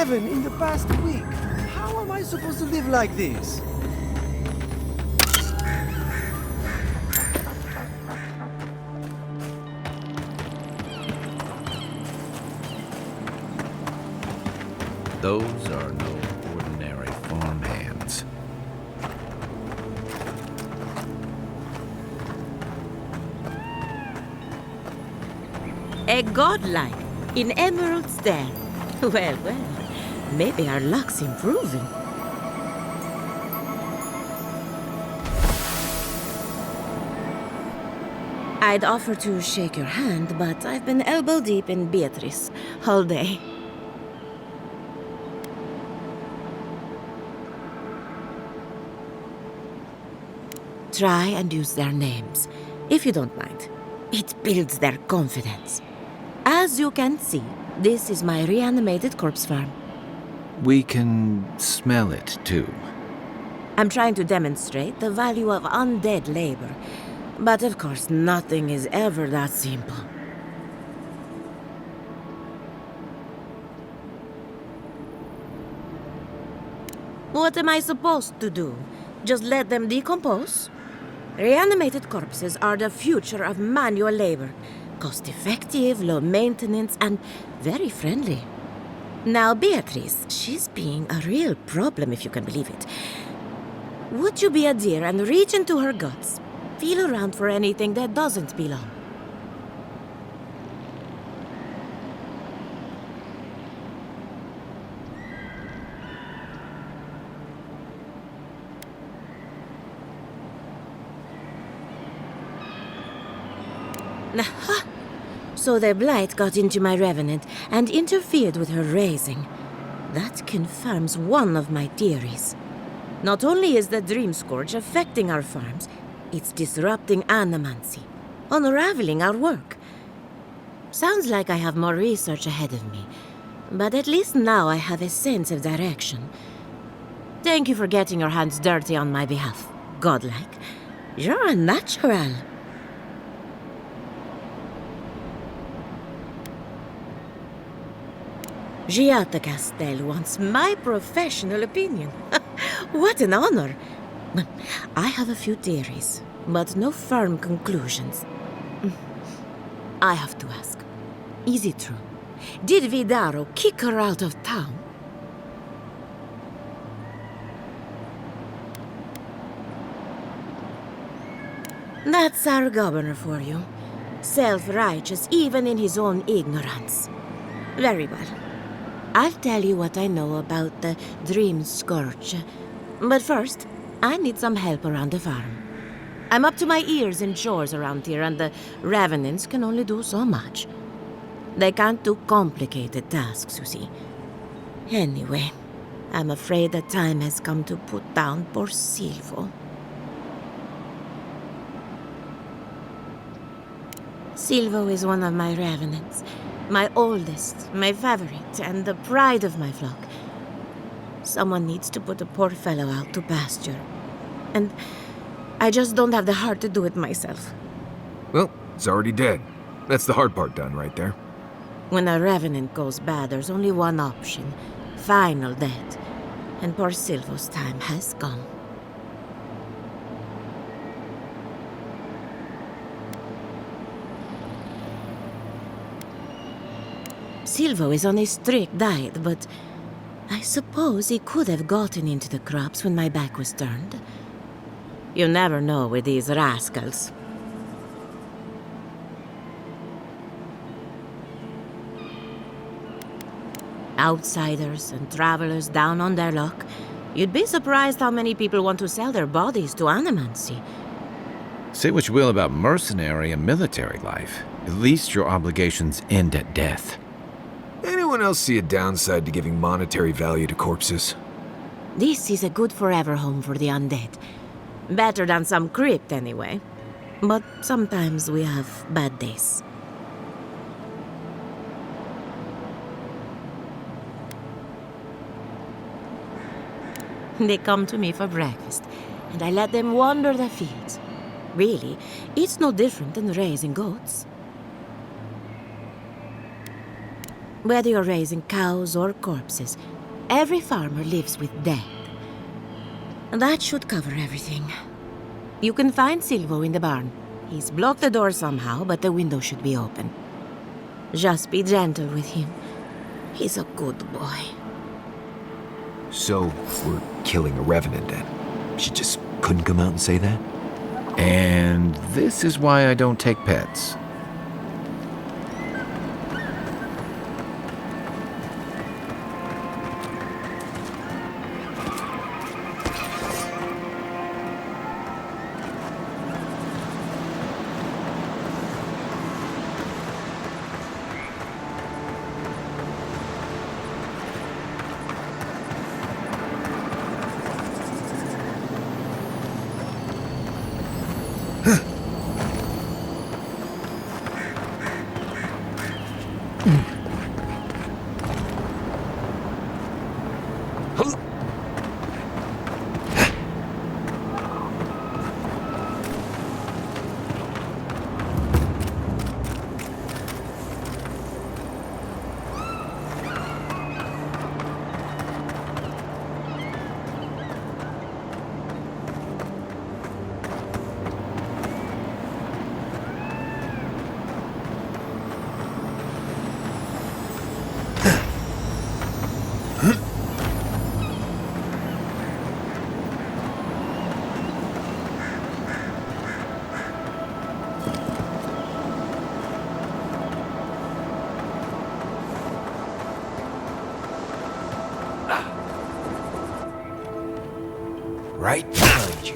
7 in the past week. How am I supposed to live like this? Those are no ordinary farm hands. A godlike in emerald stare. Well, maybe our luck's improving. I'd offer to shake your hand, but I've been elbow deep in Beatrice all day. Try and use their names, if you don't mind. It builds their confidence. As you can see, this is my reanimated corpse farm. We can smell it, too. I'm trying to demonstrate the value of undead labor. But of course, nothing is ever that simple. What am I supposed to do? Just let them decompose? Reanimated corpses are the future of manual labor. Cost-effective, low maintenance, and very friendly. Now, Beatrice, she's being a real problem, if you can believe it. Would you be a dear and reach into her guts? Feel around for anything that doesn't belong. Aha! So the blight got into my revenant and interfered with her raising. That confirms one of my theories. Not only is the Dreamscourge affecting our farms, it's disrupting animancy, unraveling our work. Sounds like I have more research ahead of me, but at least now I have a sense of direction. Thank you for getting your hands dirty on my behalf, godlike. You're a natural. Giatta Castell wants my professional opinion. What an honor! I have a few theories, but no firm conclusions. I have to ask, is it true? Did Vidaro kick her out of town? That's our governor for you. Self-righteous even in his own ignorance. Very well. I'll tell you what I know about the Dreamscourge. But first, I need some help around the farm. I'm up to my ears in chores around here, and the revenants can only do so much. They can't do complicated tasks, you see. Anyway, I'm afraid the time has come to put down poor Silvo. Silvo is one of my revenants. My oldest, my favorite, and the pride of my flock. Someone needs to put the poor fellow out to pasture. And I just don't have the heart to do it myself. Well, it's already dead. That's the hard part done right there. When a revenant goes bad, there's only one option. Final death. And poor Silvo's time has come. Silvo is on a strict diet, but I suppose he could have gotten into the crops when my back was turned. You never know with these rascals. Outsiders and travelers down on their luck. You'd be surprised how many people want to sell their bodies to animancy. Say what you will about mercenary and military life. At least your obligations end at death. Anyone else see a downside to giving monetary value to corpses? This is a good forever home for the undead. Better than some crypt, anyway. But sometimes we have bad days. They come to me for breakfast, and I let them wander the fields. Really, it's no different than raising goats. Whether you're raising cows or corpses, Every farmer lives with death. And that should cover everything. You can find Silvo in the barn. He's blocked the door somehow, but the window should be open. Just be gentle with him. He's a good boy. So, we're killing a revenant then? She just couldn't come out and say that? And this is why I don't take pets. Right behind you.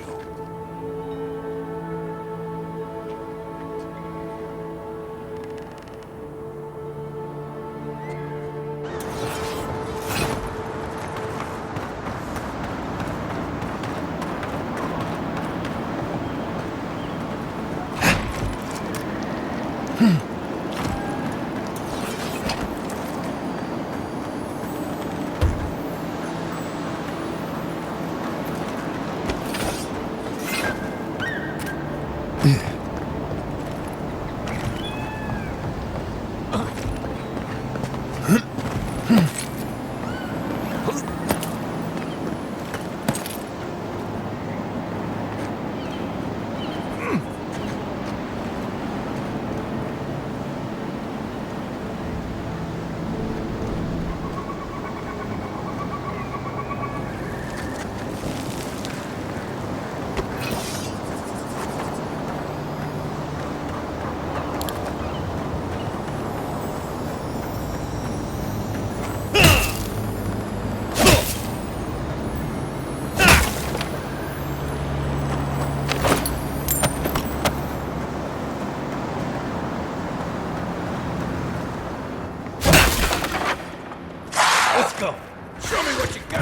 Let's go. Show me what you got.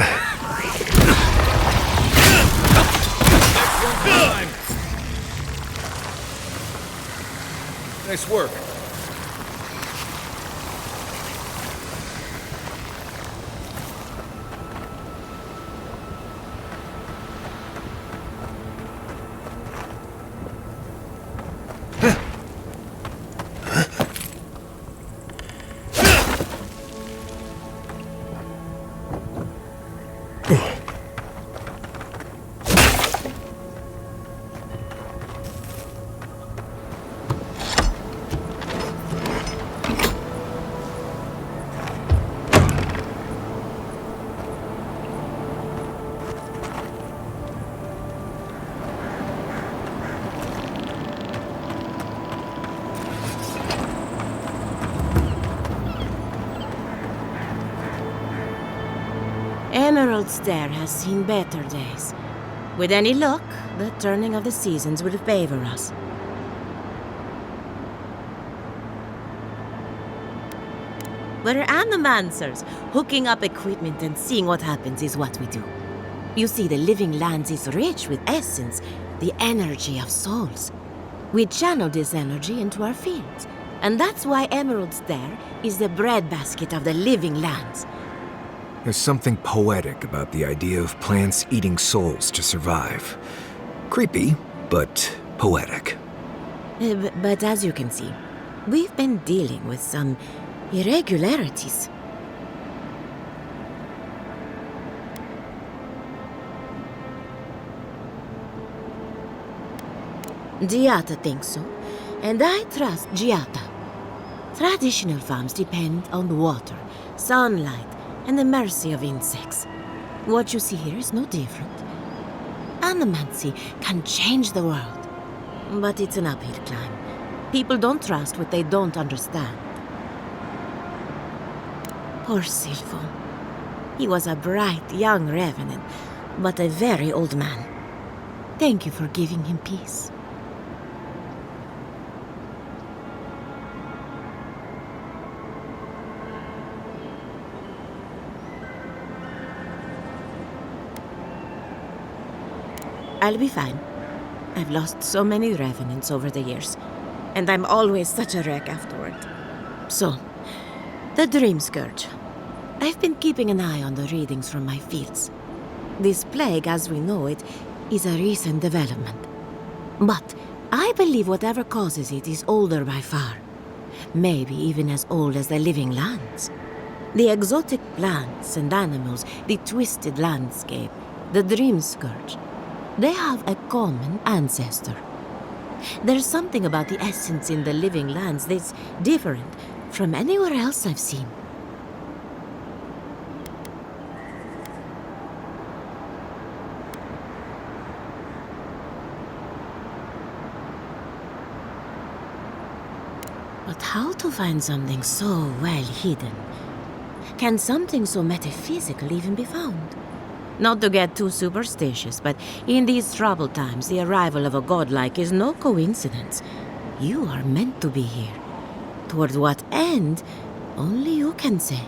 Next one time. Nice work. Emerald's Stair has seen better days. With any luck, the turning of the seasons will favor us. We're animancers. Hooking up equipment and seeing what happens is what we do. You see, the living lands is rich with essence, the energy of souls. We channel this energy into our fields, and that's why Emerald's Stair is the breadbasket of the living lands. There's something poetic about the idea of plants eating souls to survive. Creepy, but poetic. But as you can see, we've been dealing with some irregularities. Giatta thinks so, and I trust Giatta. Traditional farms depend on water, sunlight, and the mercy of insects. What you see here is no different. Animancy can change the world, but it's an uphill climb. People don't trust what they don't understand. Poor Silvo. He was a bright young revenant, but a very old man. Thank you for giving him peace. I'll be fine. I've lost so many revenants over the years, and I'm always such a wreck afterward. So, the Dreamscourge. I've been keeping an eye on the readings from my fields. This plague, as we know it, is a recent development. But I believe whatever causes it is older by far. Maybe even as old as the living lands. The exotic plants and animals, the twisted landscape, the Dreamscourge. They have a common ancestor. There's something about the essence in the living lands that's different from anywhere else I've seen. But how to find something so well hidden? Can something so metaphysical even be found? Not to get too superstitious, but in these troubled times, the arrival of a godlike is no coincidence. You are meant to be here. Toward what end, only you can say.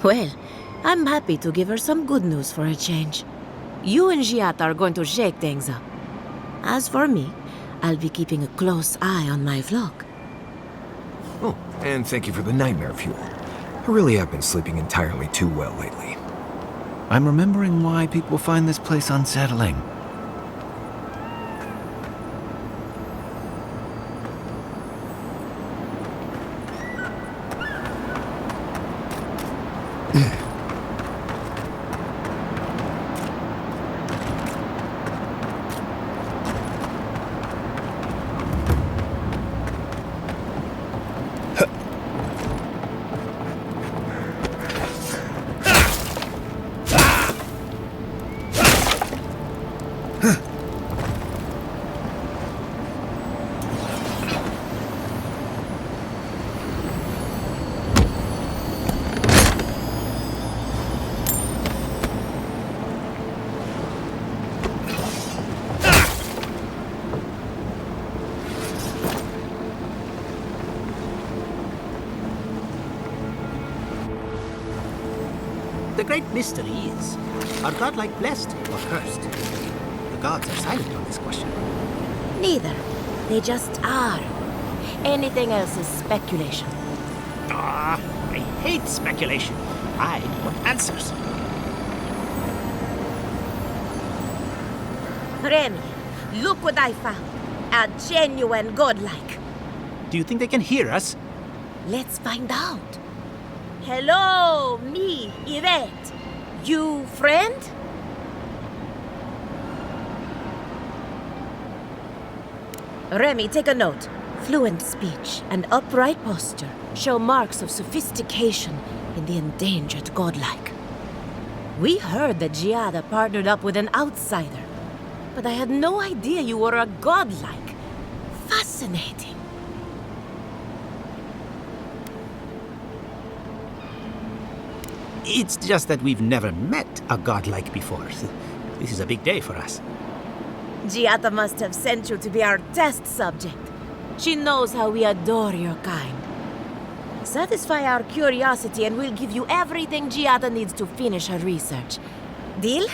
Well, I'm happy to give her some good news for a change. You and Giatta are going to shake things up. As for me, I'll be keeping a close eye on my flock. Oh, and thank you for the nightmare fuel. I really have been sleeping entirely too well lately. I'm remembering why people find this place unsettling. The great mystery is, are godlike blessed or cursed? The gods are silent on this question. Neither. They just are. Anything else is speculation. Ah, I hate speculation. I want answers. Remy, look what I found. A genuine godlike. Do you think they can hear us? Let's find out. Hello, me, Yvette. You friend? Remy, take a note. Fluent speech and upright posture show marks of sophistication in the endangered godlike. We heard that Giatta partnered up with an outsider, but I had no idea you were a godlike. Fascinating. It's just that we've never met a godlike before. This is a big day for us. Giatta must have sent you to be our test subject. She knows how we adore your kind. Satisfy our curiosity and we'll give you everything Giatta needs to finish her research. Deal?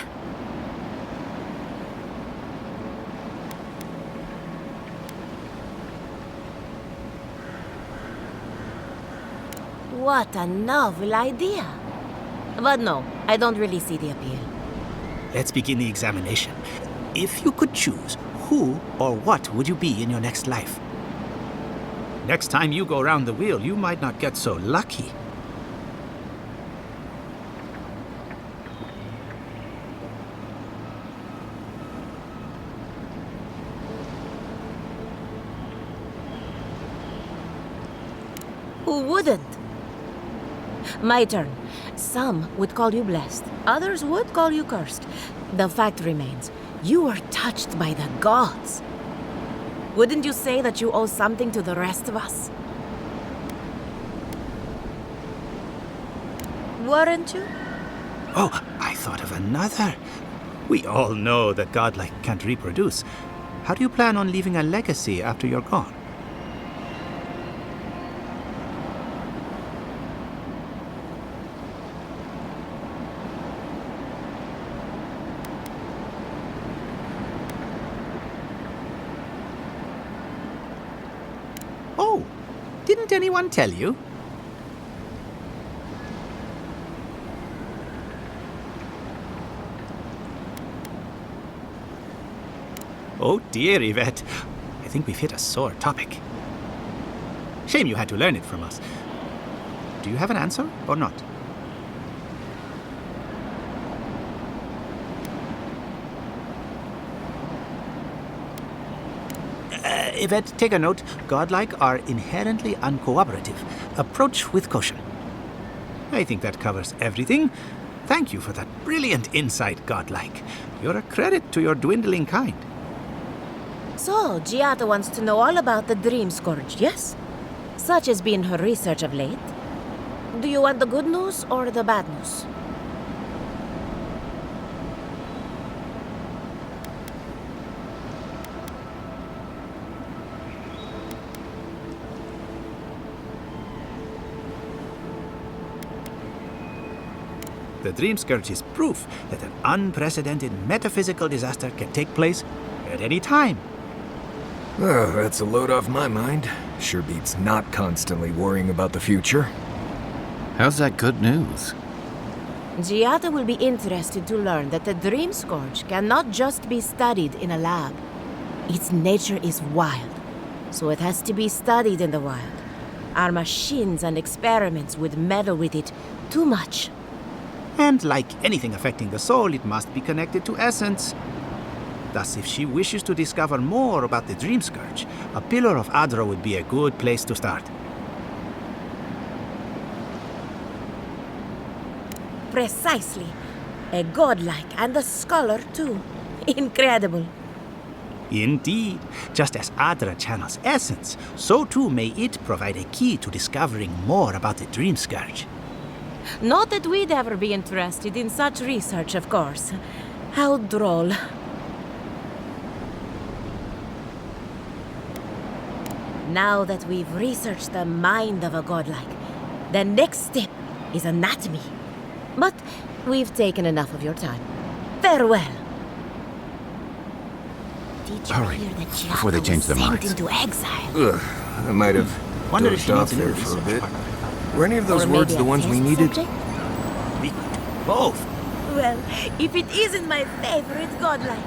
What a novel idea. But no, I don't really see the appeal. Let's begin the examination. If you could choose, who or what would you be in your next life? Next time you go round the wheel, you might not get so lucky. Who wouldn't? My turn. Some would call you blessed. Others would call you cursed. The fact remains, you were touched by the gods. Wouldn't you say that you owe something to the rest of us? Weren't you? Oh, I thought of another. We all know that godlike can't reproduce. How do you plan on leaving a legacy after you're gone? Oh, didn't anyone tell you? Oh dear, Yvette. I think we've hit a sore topic. Shame you had to learn it from us. Do you have an answer or not? Yvette, take a note. Godlike are inherently uncooperative. Approach with caution. I think that covers everything. Thank you for that brilliant insight, Godlike. You're a credit to your dwindling kind. So, Giatta wants to know all about the Dreamscourge, yes? Such has been her research of late. Do you want the good news or the bad news? The Dreamscourge is proof that an unprecedented metaphysical disaster can take place at any time. Oh, that's a load off my mind. Sure beats not constantly worrying about the future. How's that good news? Giatta will be interested to learn that the Dreamscourge cannot just be studied in a lab. Its nature is wild, so it has to be studied in the wild. Our machines and experiments would meddle with it too much. And like anything affecting the soul, it must be connected to essence. Thus, if she wishes to discover more about the Dreamscourge, a Pillar of Adra would be a good place to start. Precisely. A godlike and a scholar, too. Incredible. Indeed. Just as Adra channels essence, so too may it provide a key to discovering more about the Dreamscourge. Not that we'd ever be interested in such research, of course. How droll. Now that we've researched the mind of a godlike, the next step is anatomy. But we've taken enough of your time. Farewell. Did you Hurry, hear that Giatta before they change was their sent minds. into exile? Ugh, I might have Wonder if dozed she off needs a new there for a research bit. partner. Were any of those Or words maybe the a ones we test needed? subject? We could do both. Well, if it isn't my favorite godlike.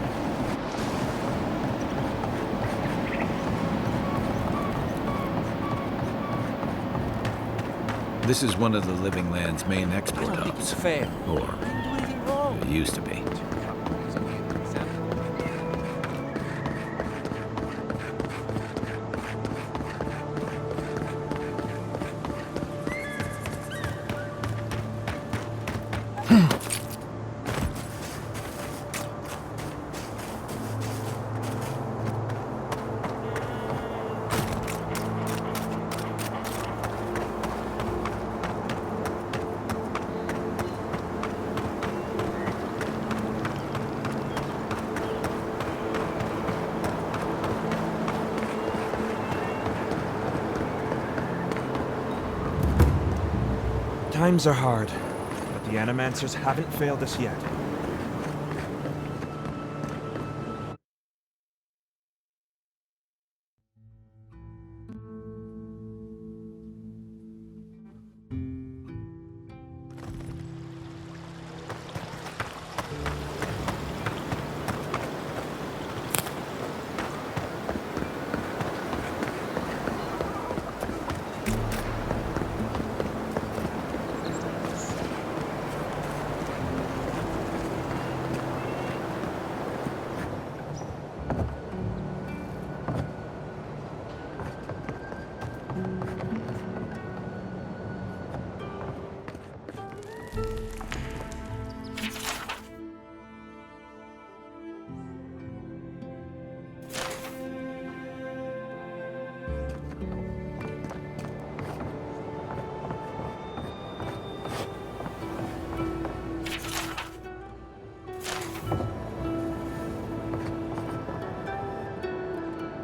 This is one of the Living Land's main export hubs. fair. Or it used to be. Times are hard, but the Animancers haven't failed us yet.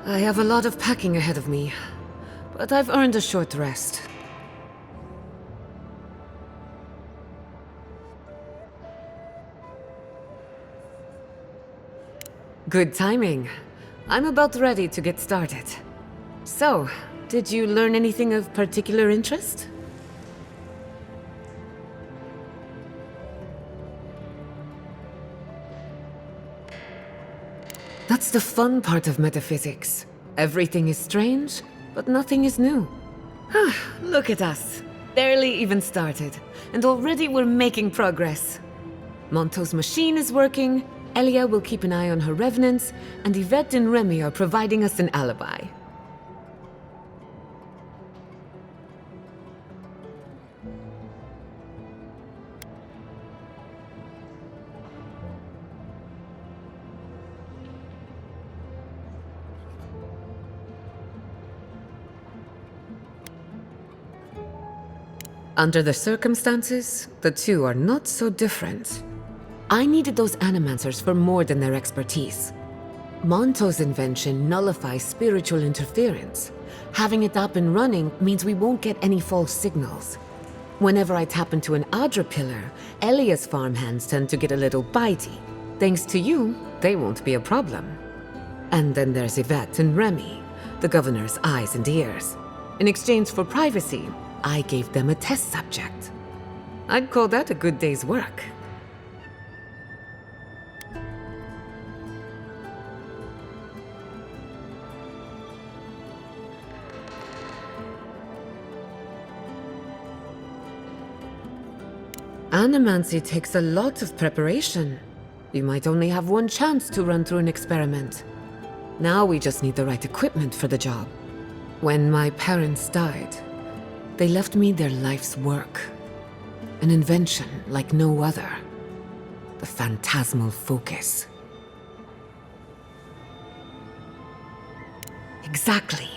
I have a lot of packing ahead of me, but I've earned a short rest. Good timing. I'm about ready to get started. So, did you learn anything of particular interest? That's the fun part of metaphysics. Everything is strange, but nothing is new. Look at us. Barely even started, and already we're making progress. Monto's machine is working, Elia will keep an eye on her revenants, and Yvette and Remy are providing us an alibi. Under the circumstances, the two are not so different. I needed those animancers for more than their expertise. Monto's invention nullifies spiritual interference. Having it up and running means we won't get any false signals. Whenever I tap into an Adra pillar, Elia's farmhands tend to get a little bitey. Thanks to you, they won't be a problem. And then there's Yvette and Remy, the governor's eyes and ears. In exchange for privacy, I gave them a test subject. I'd call that a good day's work. Animancy takes a lot of preparation. You might only have one chance to run through an experiment. Now we just need the right equipment for the job. When my parents died, they left me their life's work. An invention like no other. The phantasmal focus. Exactly.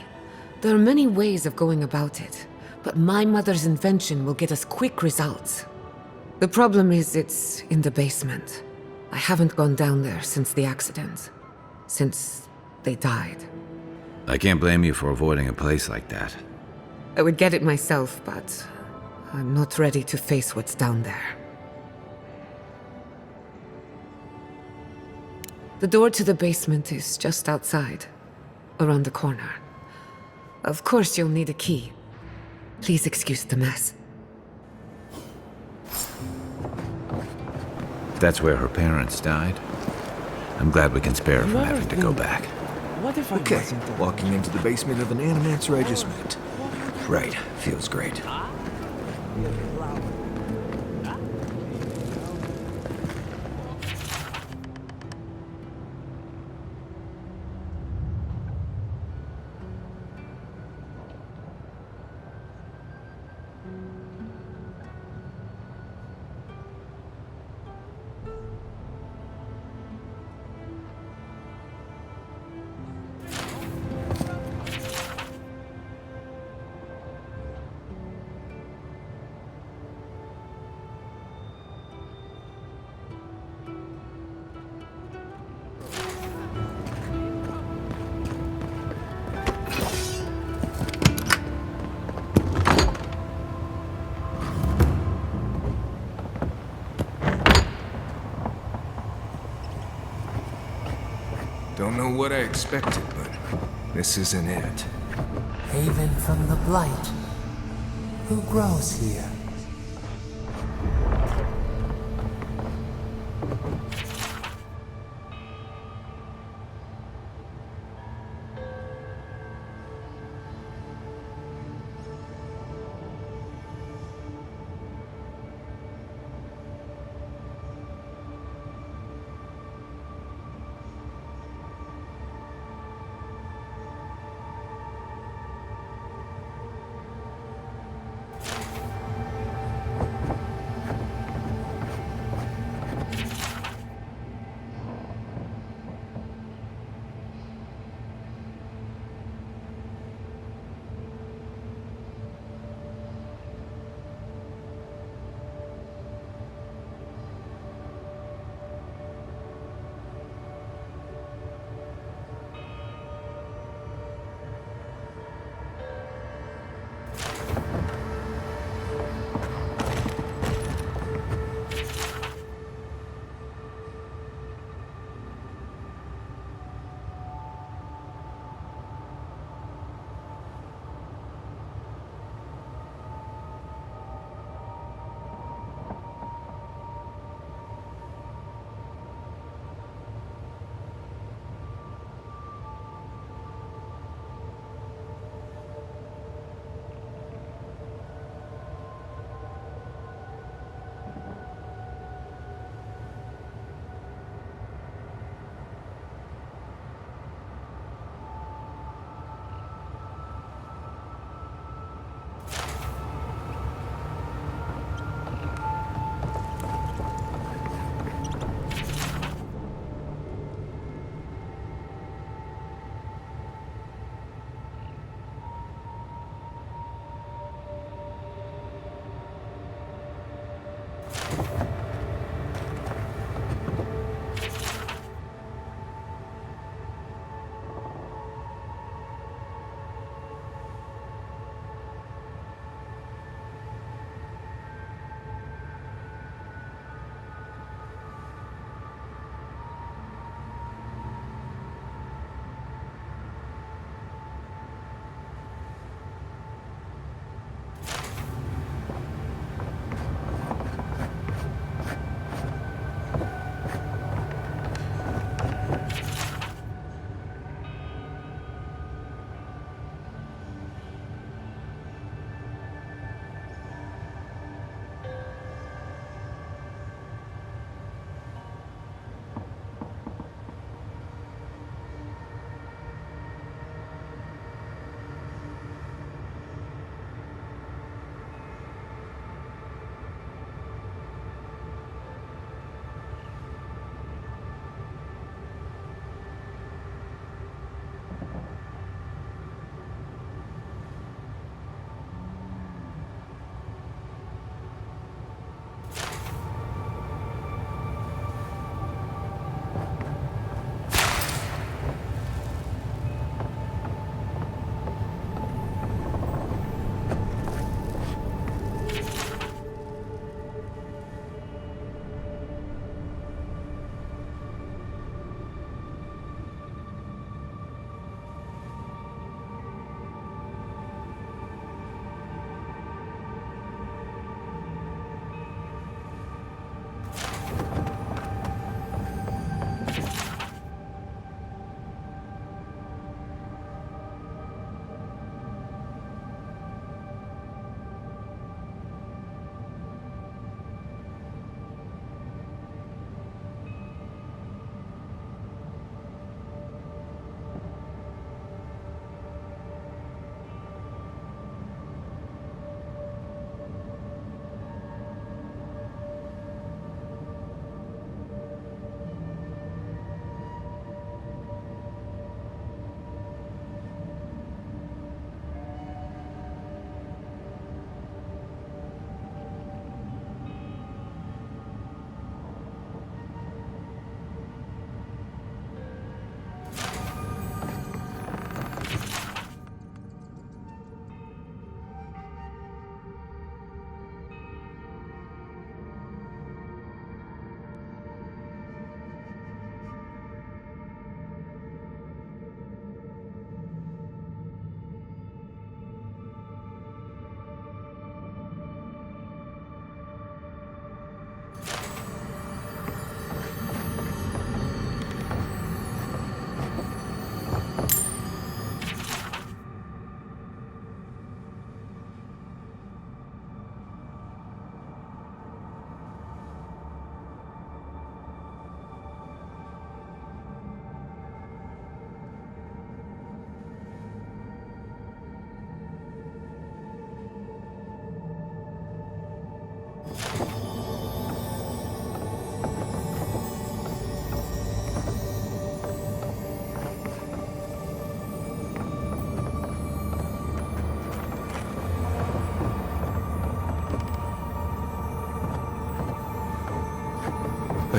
There are many ways of going about it, but my mother's invention will get us quick results. The problem is it's in the basement. I haven't gone down there since the accident. Since they died. I can't blame you for avoiding a place like that. I would get it myself, but I'm not ready to face what's down there. The door to the basement is just outside, around the corner. Of course you'll need a key. Please excuse the mess. That's where her parents died. I'm glad we can spare her from having to go back. What if I Okay, wasn't there? walking into the basement of an animancer I just met. Right, feels great. Don't know what I expected, but this isn't it. Haven from the Blight. Who grows here?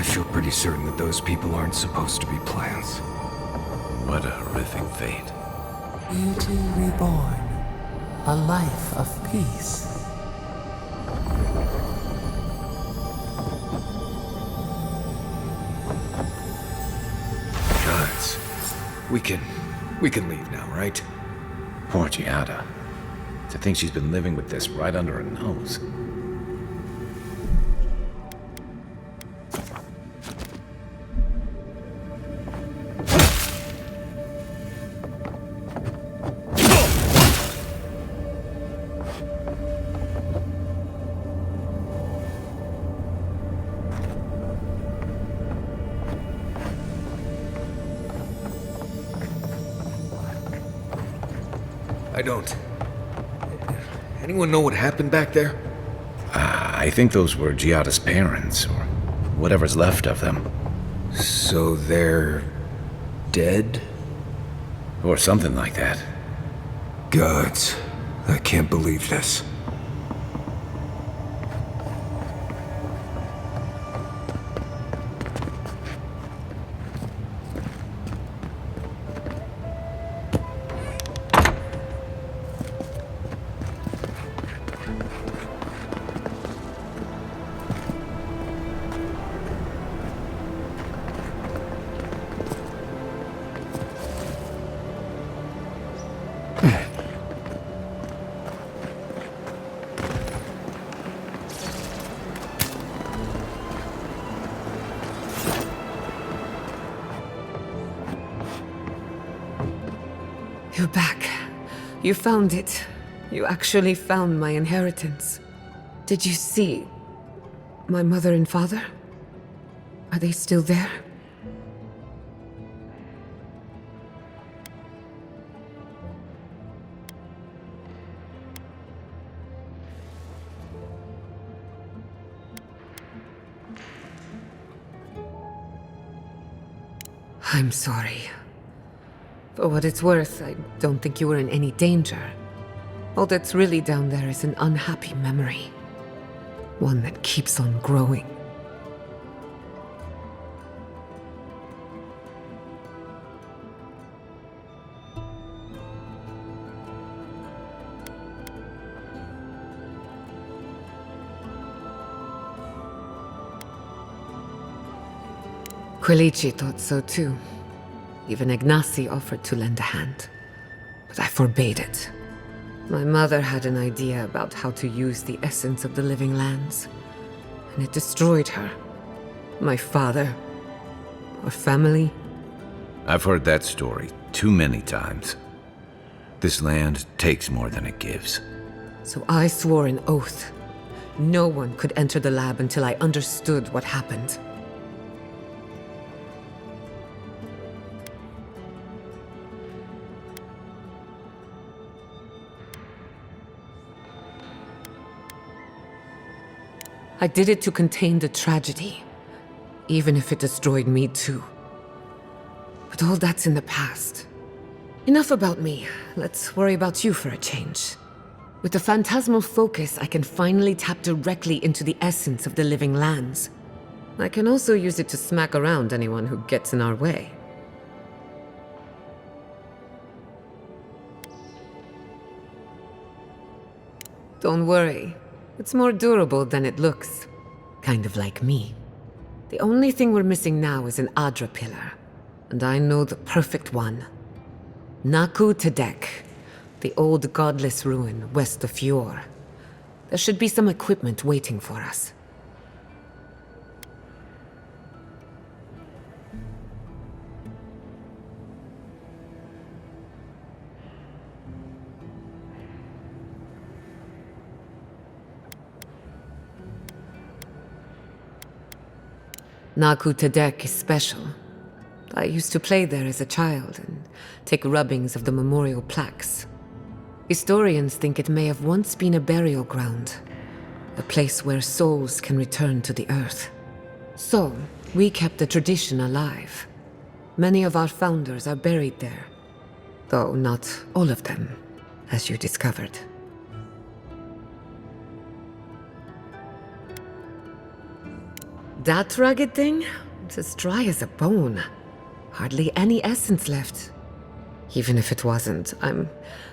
I feel pretty certain that those people aren't supposed to be plants. What a horrific fate. Beauty reborn. A life of peace. Guys, we can leave now, right? Poor Giatta. To think she's been living with this right under her nose. I don't. Anyone know what happened back there? I think those were Giatta's parents, or whatever's left of them. So they're dead? Or something like that. Gods, I can't believe this. You're back. You found it. You actually found my inheritance. Did you see my mother and father? Are they still there? I'm sorry. For what it's worth, I don't think you were in any danger. All that's really down there is an unhappy memory. One that keeps on growing. Quilici thought so too. Even Ignacy offered to lend a hand. But I forbade it. My mother had an idea about how to use the essence of the living lands. And it destroyed her. My father. Our family. I've heard that story too many times. This land takes more than it gives. So I swore an oath. No one could enter the lab until I understood what happened. I did it to contain the tragedy, even if it destroyed me too. But all that's in the past. Enough about me. Let's worry about you for a change. With the phantasmal focus, I can finally tap directly into the essence of the living lands. I can also use it to smack around anyone who gets in our way. Don't worry. It's more durable than it looks. Kind of like me. The only thing we're missing now is an Adra pillar. And I know the perfect one. Naku Tedek, the old godless ruin west of Fjord. There should be some equipment waiting for us. Naku Tedek is special. I used to play there as a child and take rubbings of the memorial plaques. Historians think it may have once been a burial ground, a place where souls can return to the earth. So, we kept the tradition alive. Many of our founders are buried there, though not all of them, as you discovered. That rugged thing? It's as dry as a bone. Hardly any essence left. Even if it wasn't, I'm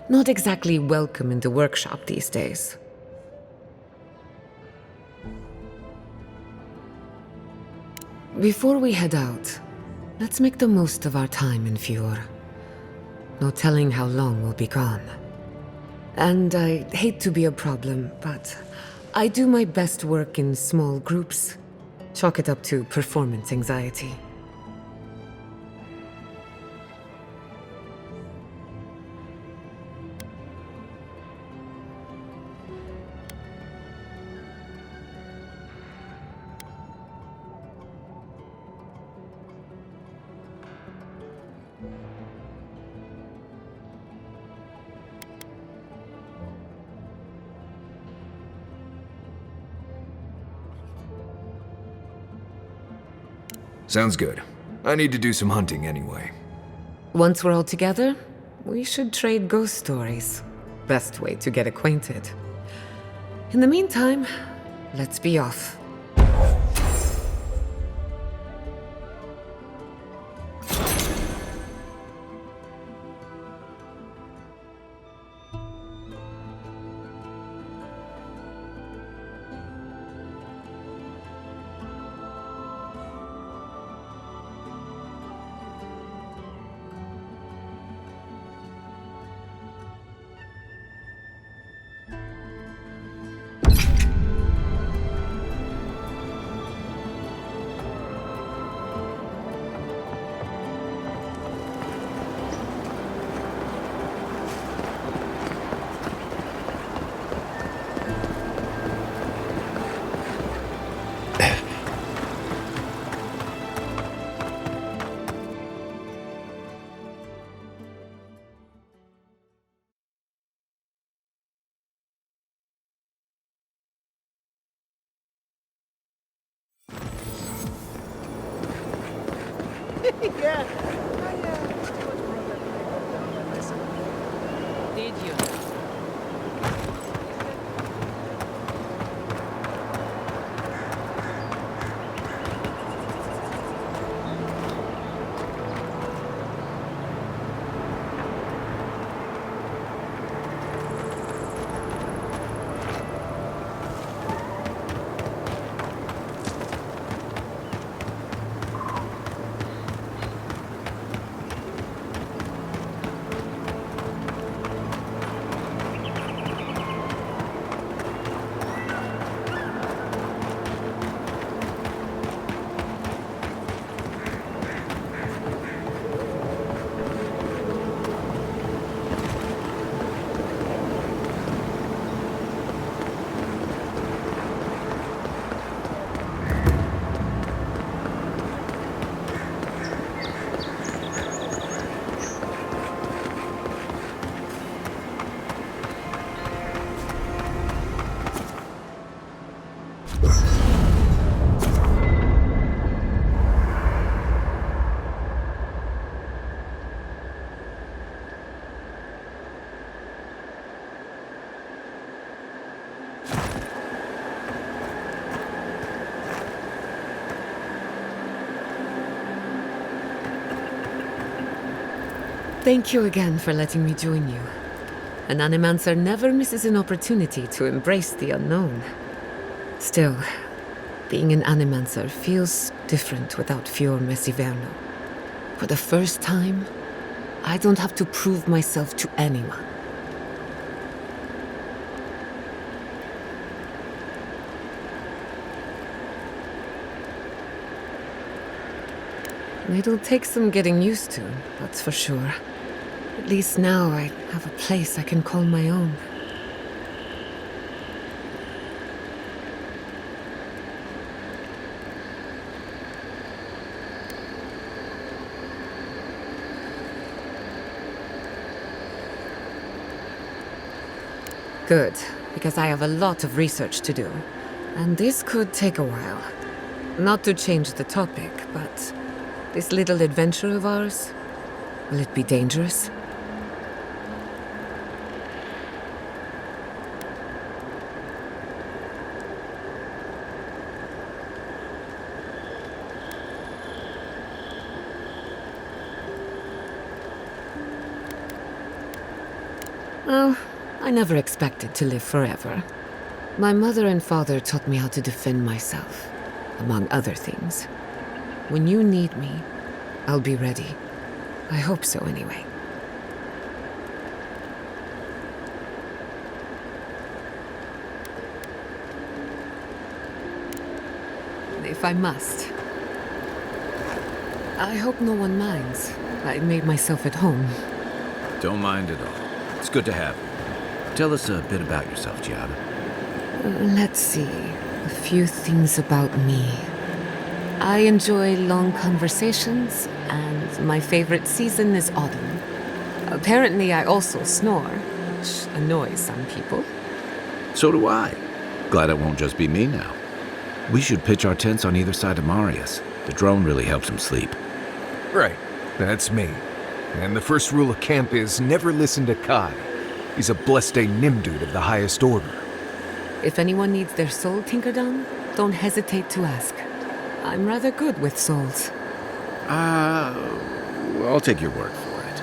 not exactly welcome in the workshop these days. Before we head out, let's make the most of our time in Fjord. No telling how long we'll be gone. And I hate to be a problem, but I do my best work in small groups. Chalk it up to performance anxiety. Sounds good. I need to do some hunting anyway. Once we're all together, we should trade ghost stories. Best way to get acquainted. In the meantime, let's be off. Yeah. Did you? Thank you again for letting me join you. An Animancer never misses an opportunity to embrace the unknown. Still, being an Animancer feels different without Fior Messiverno. For the first time, I don't have to prove myself to anyone. It'll take some getting used to, that's for sure. At least now I have a place I can call my own. Good, because I have a lot of research to do. And this could take a while. Not to change the topic, but this little adventure of ours, will it be dangerous? Well, I never expected to live forever. My mother and father taught me how to defend myself, among other things. When you need me, I'll be ready. I hope so, anyway. If I must. I hope no one minds. I made myself at home. Don't mind at all. It's good to have you. Tell us a bit about yourself, Giatta. Let's see. A few things about me. I enjoy long conversations, and my favorite season is autumn. Apparently, I also snore, which annoys some people. So do I. Glad it won't just be me now. We should pitch our tents on either side of Marius. The drone really helps him sleep. Right, that's me. And the first rule of camp is never listen to Kai. He's a blessed Nimdude of the highest order. If anyone needs their soul tinkered on, don't hesitate to ask. I'm rather good with souls. I'll take your word for it.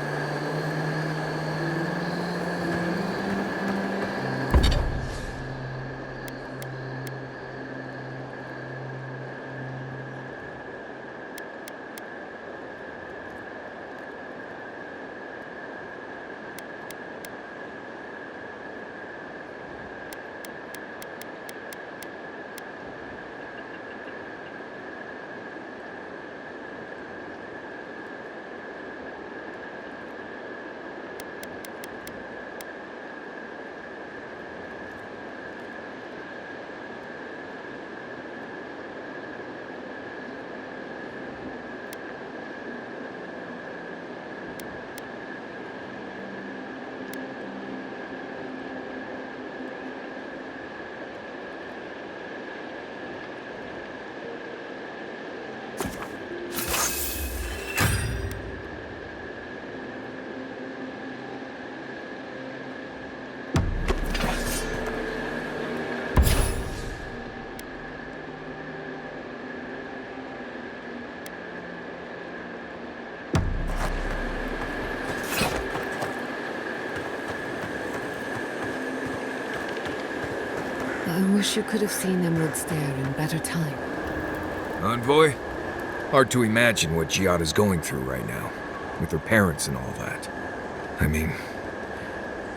I wish you could have seen Emerald Stair in better time. Envoy? Hard to imagine what Giatta's going through right now, with her parents and all that. I mean,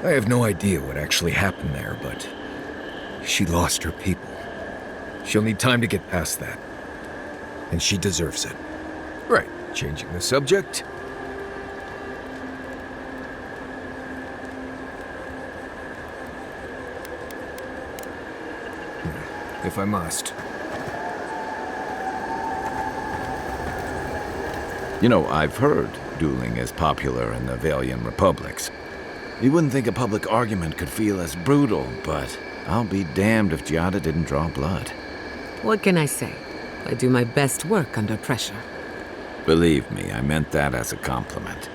I have no idea what actually happened there, but she lost her people. She'll need time to get past that. And she deserves it. Right, changing the subject. If I must. You know, I've heard dueling is popular in the Valian republics. You wouldn't think a public argument could feel as brutal, but I'll be damned if Giatta didn't draw blood. What can I say? I do my best work under pressure. Believe me, I meant that as a compliment.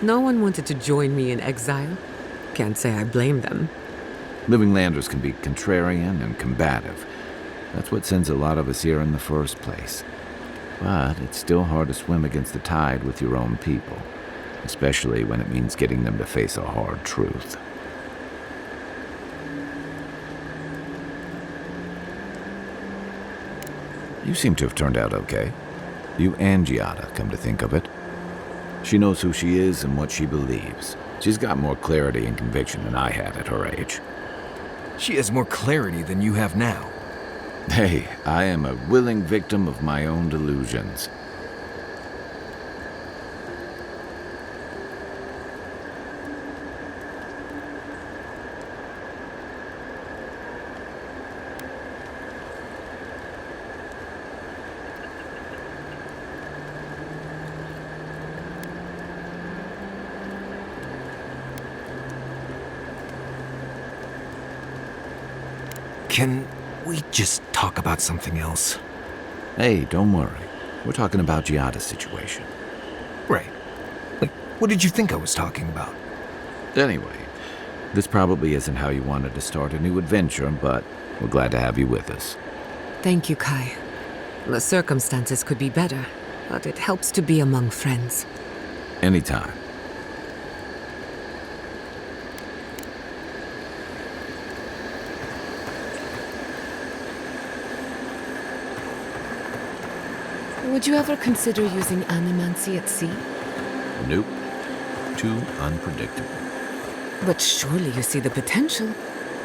No one wanted to join me in exile. Can't say I blame them. Living landers can be contrarian and combative. That's what sends a lot of us here in the first place. But it's still hard to swim against the tide with your own people, especially when it means getting them to face a hard truth. You seem to have turned out okay. You and Giatta, come to think of it. She knows who she is and what she believes. She's got more clarity and conviction than I had at her age. She has more clarity than you have now. Hey, I am a willing victim of my own delusions. Can we just talk about something else? Hey, don't worry. We're talking about Giatta's situation. Right. Like, what did you think I was talking about? Anyway, this probably isn't how you wanted to start a new adventure, but we're glad to have you with us. Thank you, Kai. The circumstances could be better, but it helps to be among friends. Anytime. Would you ever consider using animancy at sea? Nope. Too unpredictable. But surely you see the potential.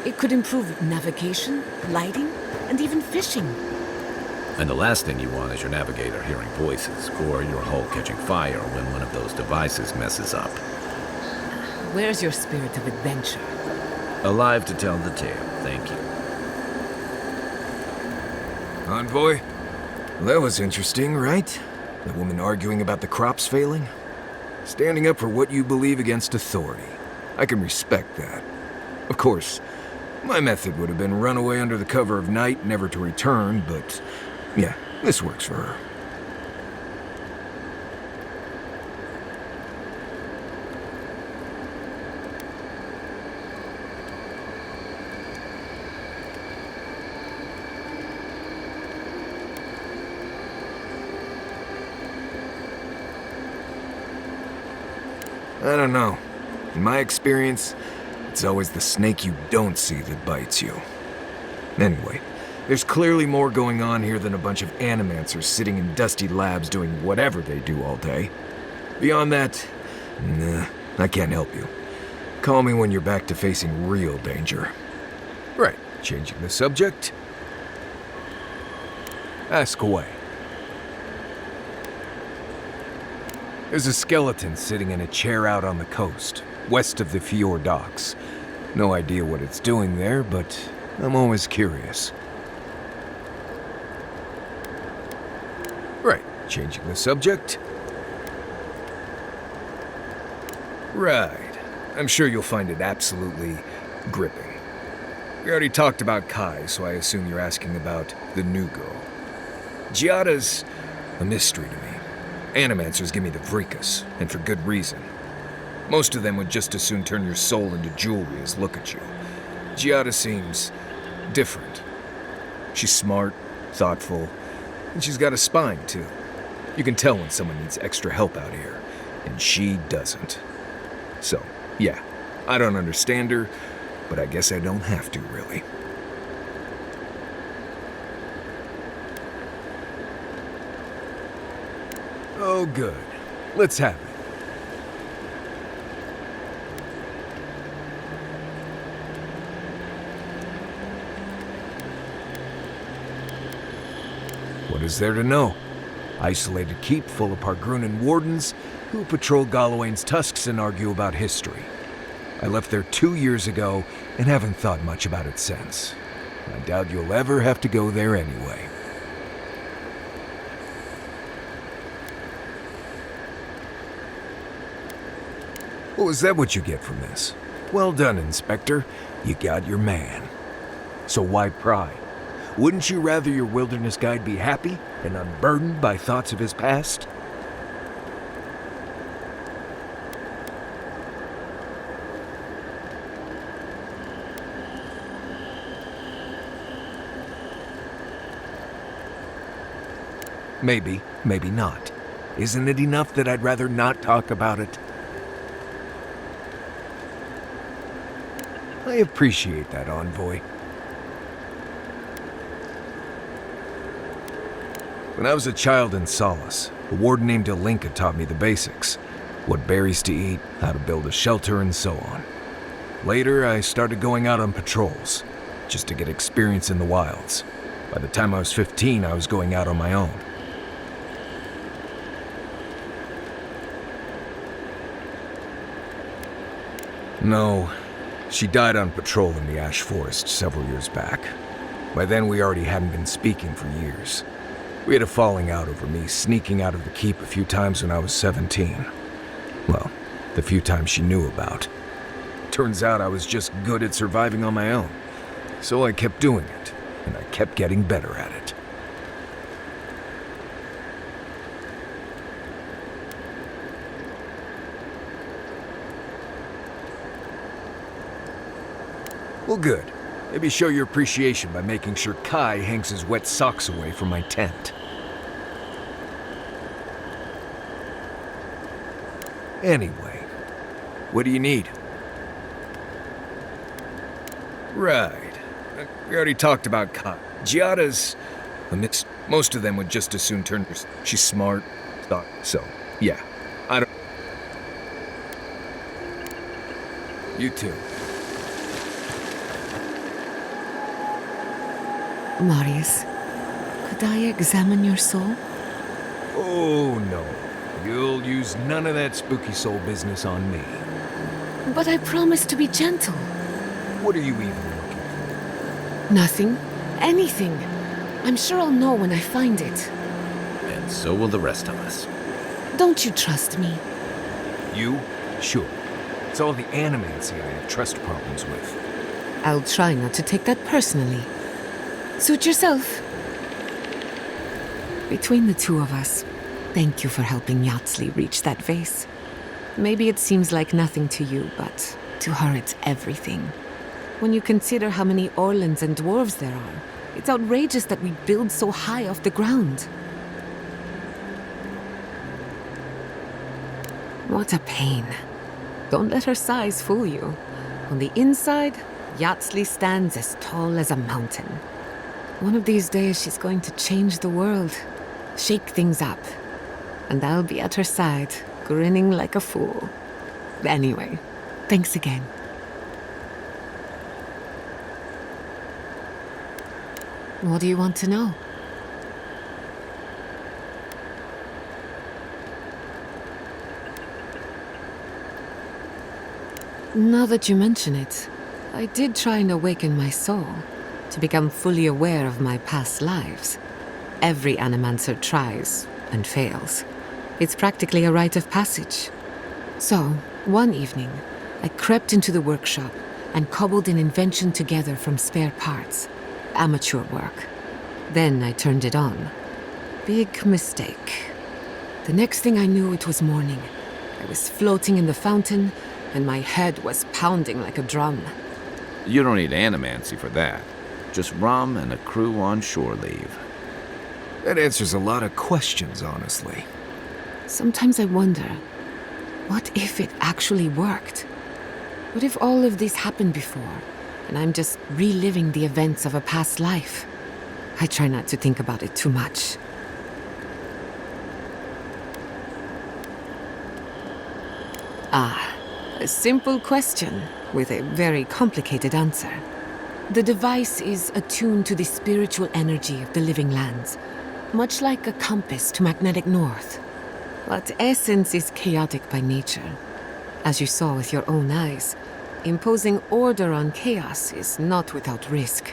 It could improve navigation, lighting, and even fishing. And the last thing you want is your navigator hearing voices, or your hull catching fire when one of those devices messes up. Where's your spirit of adventure? Alive to tell the tale, thank you. Envoy? That was interesting, right? The woman arguing about the crops failing? Standing up for what you believe against authority. I can respect that. Of course, my method would have been run away under the cover of night, never to return, but yeah, this works for her. I don't know. In my experience, it's always the snake you don't see that bites you. Anyway, there's clearly more going on here than a bunch of animancers sitting in dusty labs doing whatever they do all day. Beyond that, nah, I can't help you. Call me when you're back to facing real danger. Right, changing the subject. Ask away. There's a skeleton sitting in a chair out on the coast, west of the Fjord docks. No idea what it's doing there, but I'm always curious. Right, changing the subject. Right, I'm sure you'll find it absolutely gripping. We already talked about Kai, so I assume you're asking about the new girl. Giatta's a mystery to me. Animancers give me the vricus, and for good reason. Most of them would just as soon turn your soul into jewelry as look at you. Giatta seems different. She's smart, thoughtful, and she's got a spine, too. You can tell when someone needs extra help out here, and she doesn't. So, yeah, I don't understand her, but I guess I don't have to, really. Oh, good. Let's have it. What is there to know? Isolated keep full of Pargrunan wardens who patrol Galawain's tusks and argue about history. I left there 2 years ago and haven't thought much about it since. I doubt you'll ever have to go there anyway. Oh, is that what you get from this? Well done, Inspector. You got your man. So why pry? Wouldn't you rather your wilderness guide be happy and unburdened by thoughts of his past? Maybe, maybe not. Isn't it enough that I'd rather not talk about it? I appreciate that, Envoy. When I was a child in Solace, a warden named Ilinka taught me the basics. What berries to eat, how to build a shelter, and so on. Later, I started going out on patrols, just to get experience in the wilds. By the time I was 15, I was going out on my own. No, she died on patrol in the Ash Forest several years back. By then, we already hadn't been speaking for years. We had a falling out over me sneaking out of the keep a few times when I was 17. Well, the few times she knew about. Turns out I was just good at surviving on my own. So I kept doing it, and I kept getting better at it. Well, good. Maybe show your appreciation by making sure Kai hangs his wet socks away from my tent. Anyway, what do you need? Right. We already talked about Giatta's a mix. Most of them would just as soon turn. She's smart. So, yeah. I don't. You too. Marius, could I examine your soul? Oh, no. You'll use none of that spooky soul business on me. But I promised to be gentle. What are you even looking for? Nothing. Anything. I'm sure I'll know when I find it. And so will the rest of us. Don't you trust me? You? Sure. It's all the animancy I have trust problems with. I'll try not to take that personally. Suit yourself. Between the two of us, thank you for helping Yatsli reach that vase. Maybe it seems like nothing to you, but to her it's everything. When you consider how many Orlans and dwarves there are, it's outrageous that we build so high off the ground. What a pain. Don't let her size fool you. On the inside, Yatsli stands as tall as a mountain. One of these days she's going to change the world, shake things up. And I'll be at her side, grinning like a fool. Anyway, thanks again. What do you want to know? Now that you mention it, I did try and awaken my soul to become fully aware of my past lives. Every animancer tries and fails. It's practically a rite of passage. So, one evening, I crept into the workshop and cobbled an invention together from spare parts. Amateur work. Then I turned it on. Big mistake. The next thing I knew, it was morning. I was floating in the fountain, and my head was pounding like a drum. You don't need animancy for that. Just rum and a crew on shore leave. That answers a lot of questions, honestly. Sometimes I wonder, what if it actually worked? What if all of this happened before, and I'm just reliving the events of a past life? I try not to think about it too much. A simple question with a very complicated answer. The device is attuned to the spiritual energy of the living lands, much like a compass to magnetic north. But essence is chaotic by nature. As you saw with your own eyes, imposing order on chaos is not without risk.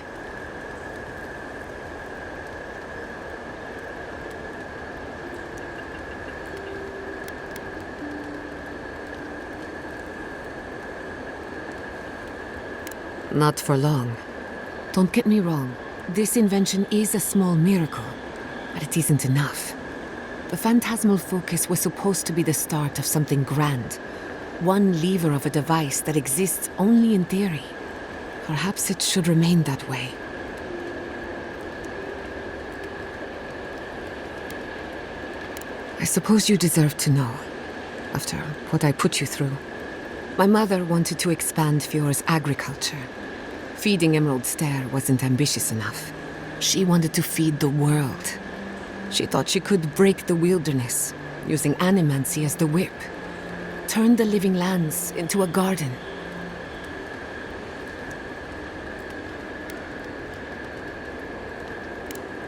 Not for long. Don't get me wrong. This invention is a small miracle, but it isn't enough. The phantasmal focus was supposed to be the start of something grand. One lever of a device that exists only in theory. Perhaps it should remain that way. I suppose you deserve to know, after what I put you through. My mother wanted to expand Fiore's agriculture. Feeding Emerald Stair wasn't ambitious enough. She wanted to feed the world. She thought she could break the wilderness, using animancy as the whip. Turn the living lands into a garden.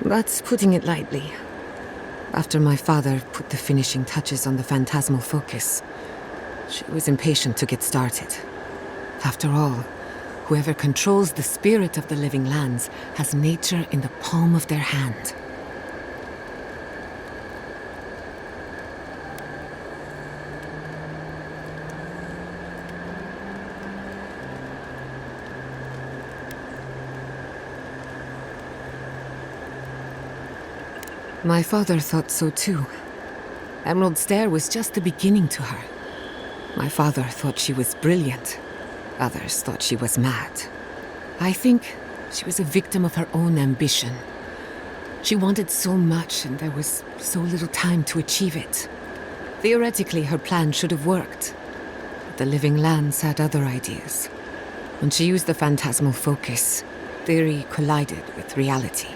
That's putting it lightly. After my father put the finishing touches on the phantasmal focus, she was impatient to get started. After all, whoever controls the spirit of the living lands has nature in the palm of their hand. My father thought so too. Emerald Stair was just the beginning to her. My father thought she was brilliant. Others thought she was mad. I think she was a victim of her own ambition. She wanted so much, and there was so little time to achieve it. Theoretically, her plan should have worked. But the living lands had other ideas. When she used the phantasmal focus, theory collided with reality.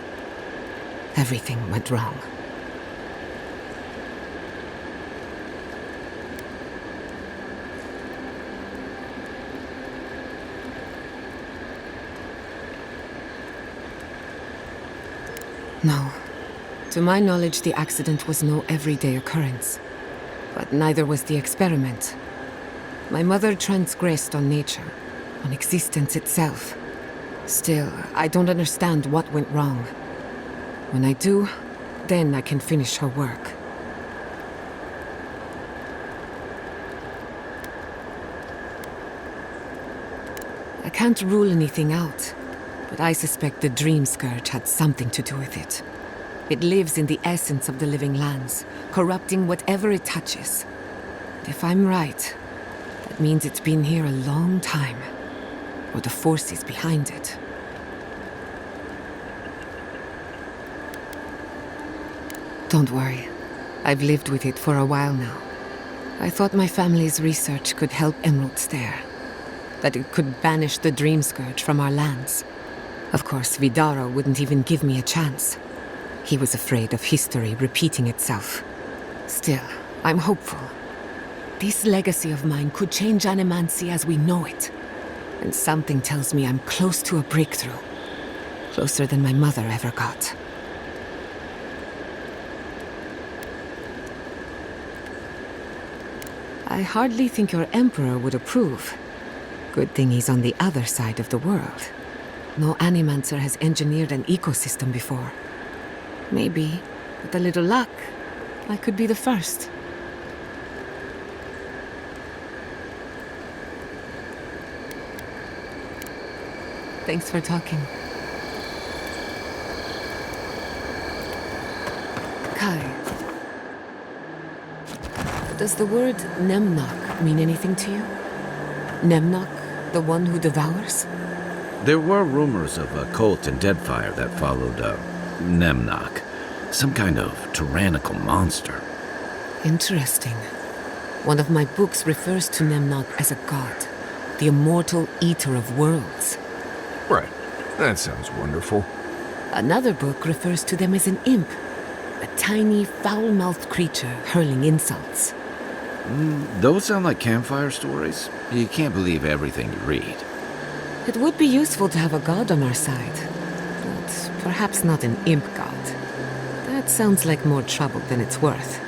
Everything went wrong. No. To my knowledge, the accident was no everyday occurrence. But neither was the experiment. My mother transgressed on nature, on existence itself. Still, I don't understand what went wrong. When I do, then I can finish her work. I can't rule anything out, but I suspect the Dreamscourge had something to do with it. It lives in the essence of the living lands, corrupting whatever it touches. And if I'm right, that means it's been here a long time, or the forces behind it. Don't worry. I've lived with it for a while now. I thought my family's research could help Emerald Stare. That it could banish the Dreamscourge from our lands. Of course, Vidaro wouldn't even give me a chance. He was afraid of history repeating itself. Still, I'm hopeful. This legacy of mine could change Animancy as we know it. And something tells me I'm close to a breakthrough. Closer than my mother ever got. I hardly think your Emperor would approve. Good thing he's on the other side of the world. No Animancer has engineered an ecosystem before. Maybe, with a little luck, I could be the first. Thanks for talking. Kai. Does the word Nemnok mean anything to you? Nemnok, the one who devours? There were rumors of a cult in Deadfire that followed Nemnok. Some kind of tyrannical monster. Interesting. One of my books refers to Nemnok as a god, the immortal eater of worlds. Right. That sounds wonderful. Another book refers to them as an imp, a tiny, foul-mouthed creature hurling insults. Those sound like campfire stories. You can't believe everything you read. It would be useful to have a god on our side, but perhaps not an imp god. That sounds like more trouble than it's worth.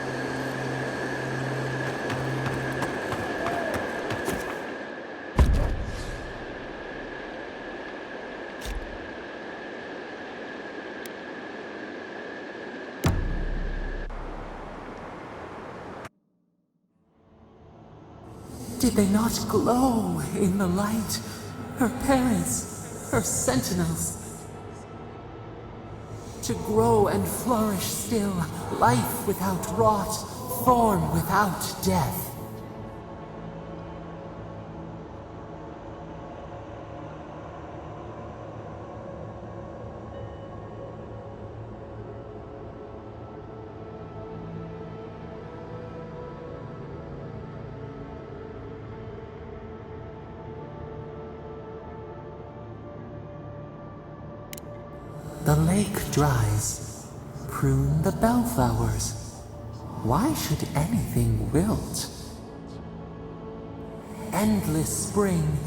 Did they not glow in the light? Her parents, her sentinels. To grow and flourish still, life without rot, form without death. The lake dries. Prune the bellflowers. Why should anything wilt? Endless spring.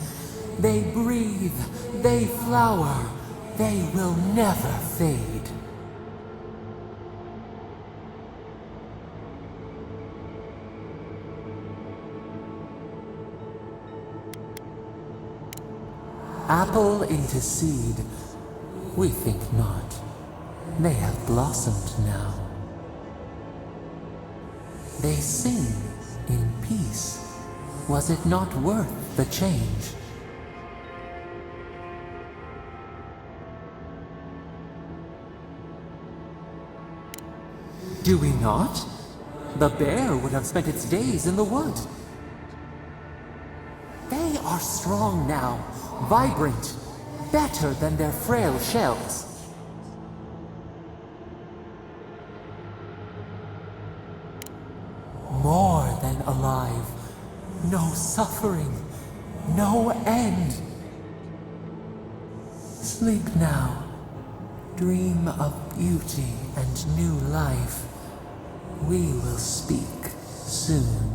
They breathe. They flower. They will never fade. Apple into seed. We think not. They have blossomed now. They sing in peace. Was it not worth the change? Do we not? The bear would have spent its days in the wood. They are strong now, vibrant, better than their frail shells. More no suffering, no end. Sleep now. Dream of beauty and new life. We will speak soon.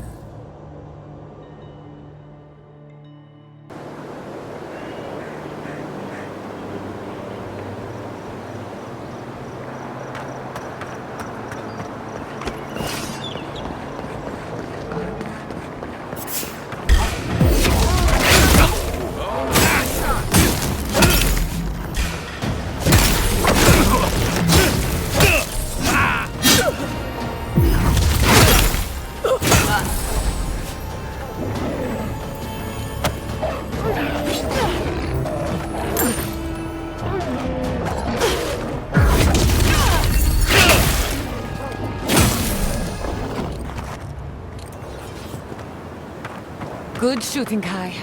Good shooting, Kai.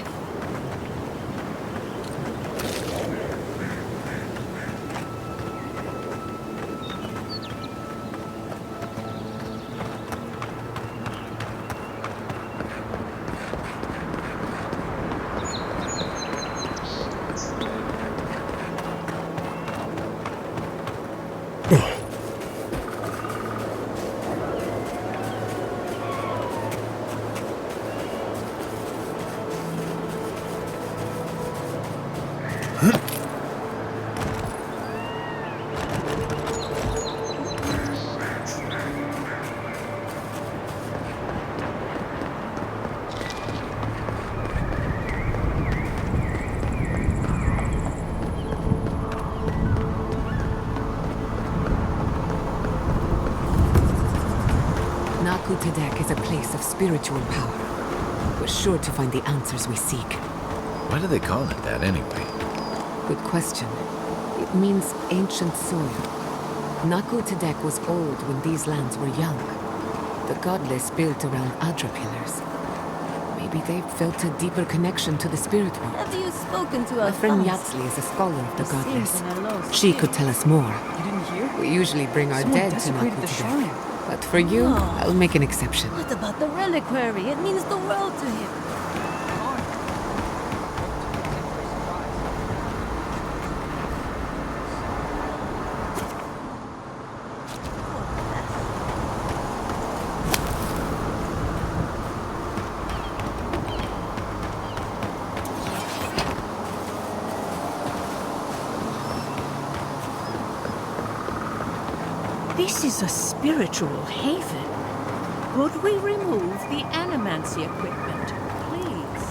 Tedek is a place of spiritual power. We're sure to find the answers we seek. Why do they call it that anyway? Good question. It means ancient soil. Naku Tedek was old when these lands were young. The godless built around Adra pillars. Maybe they felt a deeper connection to the spirit world. Have you spoken to My our friend fans? Yatsli is a scholar of the He godless. seems in a low She state. could tell us more. You didn't hear? We usually bring our Someone dead to desecrated Naku the Tedek. shrine. But for you, No. I'll make an exception. What about the reliquary? It means the world to him. This is a spiritual haven. Could we remove the animancy equipment, please?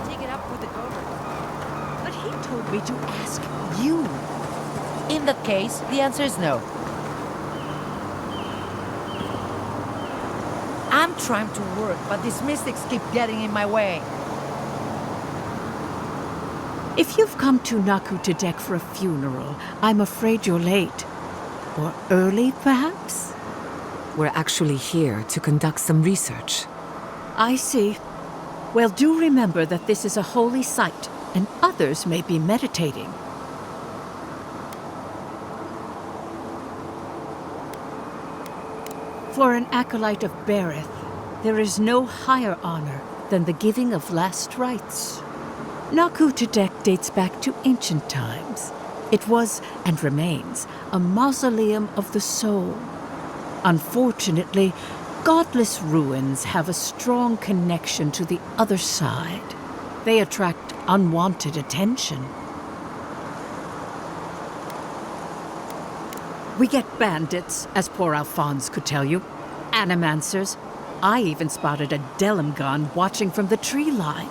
Take it up with the governor. But he told me to ask you. In that case, the answer is no. I'm trying to work, but these mystics keep getting in my way. If you've come to Naku Tedek for a funeral, I'm afraid you're late. Or early, perhaps? We're actually here to conduct some research. I see. Well, do remember that this is a holy site, and others may be meditating. For an acolyte of Berith, there is no higher honor than the giving of last rites. Naku Tedek dates back to ancient times. It was, and remains, a mausoleum of the soul. Unfortunately, godless ruins have a strong connection to the other side. They attract unwanted attention. We get bandits, as poor Alphonse could tell you, animancers. I even spotted a Delimgon watching from the tree line.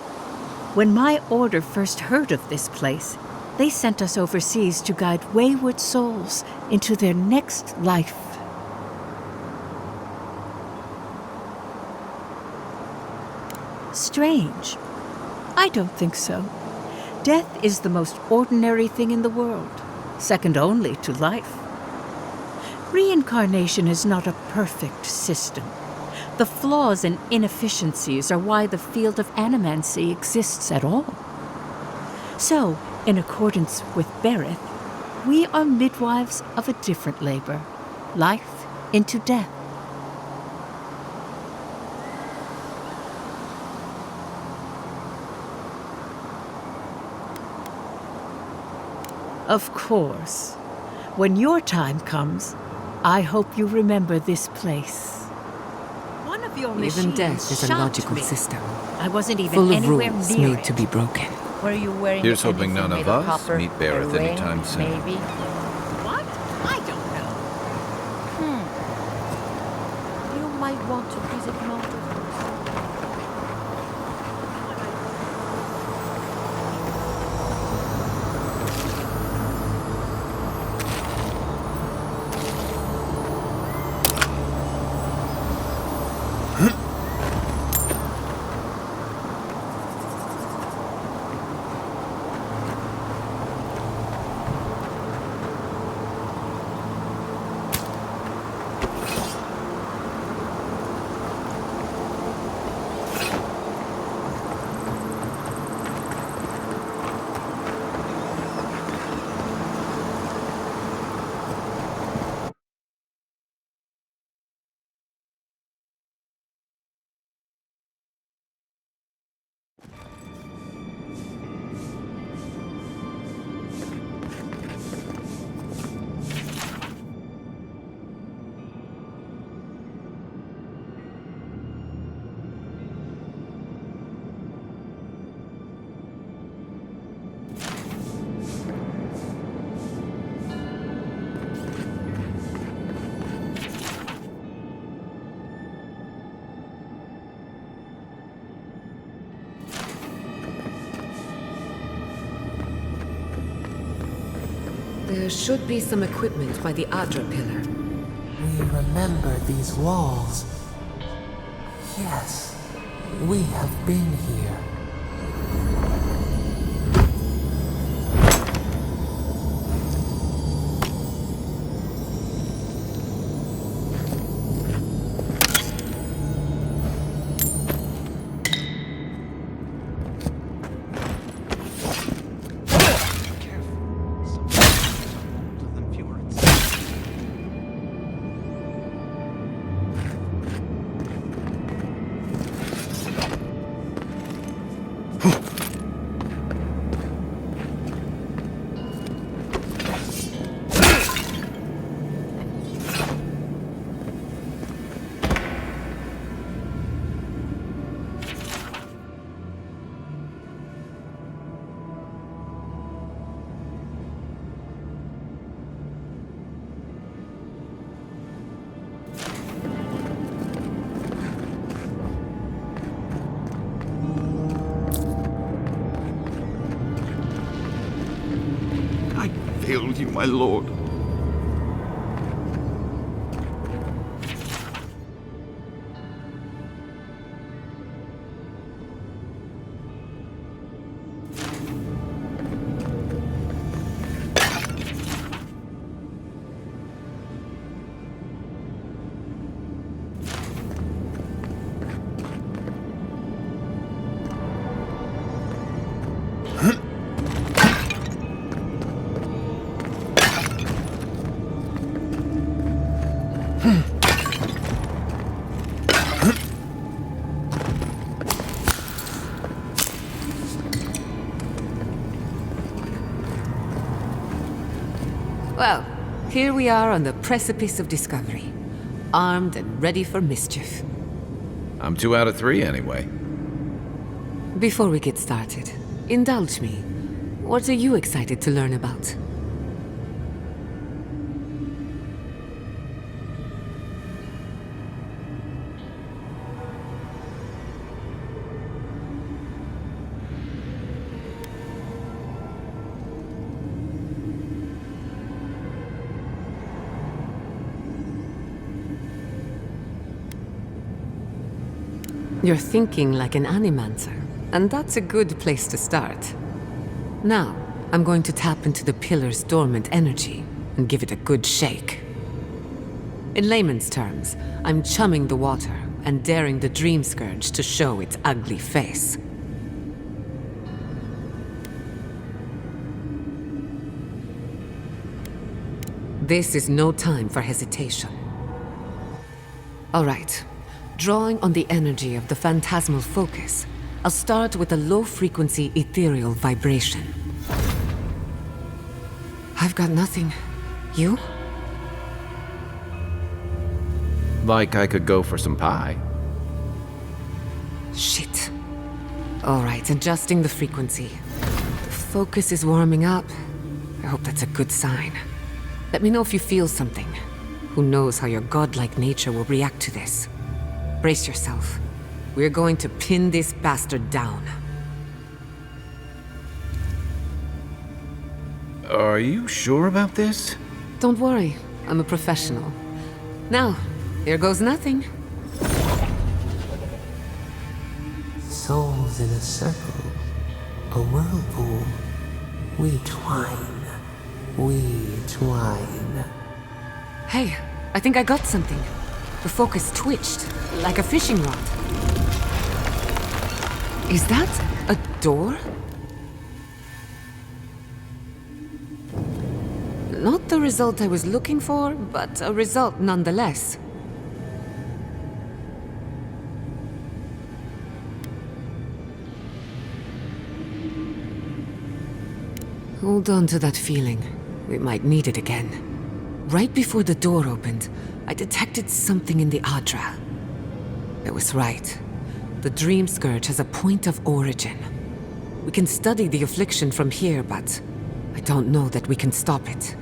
When my order first heard of this place, they sent us overseas to guide wayward souls into their next life. Strange. I don't think so. Death is the most ordinary thing in the world, second only to life. Reincarnation is not a perfect system. The flaws and inefficiencies are why the field of animancy exists at all. So, in accordance with Berith, we are midwives of a different labor, life into death. Of course. When your time comes, I hope you remember this place. One of your Even machines death is a shocked logical me. system, I wasn't even full of anywhere rules near made it. to be broken. Were you wearing Here's hoping anything none of made us copper? meet A Barrett ring, anytime soon. Maybe. What? I don't know. You might want to visit Malta first. There should be some equipment by the Adra pillar. We remember these walls. Yes, we have been here. Failed you, my lord. Well, here we are on the precipice of discovery, armed and ready for mischief. I'm 2 out of 3 anyway. Before we get started, indulge me. What are you excited to learn about? You're thinking like an animancer, and that's a good place to start. Now, I'm going to tap into the pillar's dormant energy and give it a good shake. In layman's terms, I'm chumming the water and daring the Dreamscourge to show its ugly face. This is no time for hesitation. All right. Drawing on the energy of the phantasmal focus, I'll start with a low-frequency ethereal vibration. I've got nothing. You? Like I could go for some pie. Shit. Alright, adjusting the frequency. The focus is warming up. I hope that's a good sign. Let me know if you feel something. Who knows how your godlike nature will react to this. Brace yourself. We're going to pin this bastard down. Are you sure about this? Don't worry, I'm a professional. Now, here goes nothing. Souls in a circle, a whirlpool. We twine, we twine. Hey, I think I got something. The focus twitched, like a fishing rod. Is that a door? Not the result I was looking for, but a result nonetheless. Hold on to that feeling. We might need it again. Right before the door opened, I detected something in the Adra. I was right. The Dreamscourge has a point of origin. We can study the affliction from here, but I don't know that we can stop it.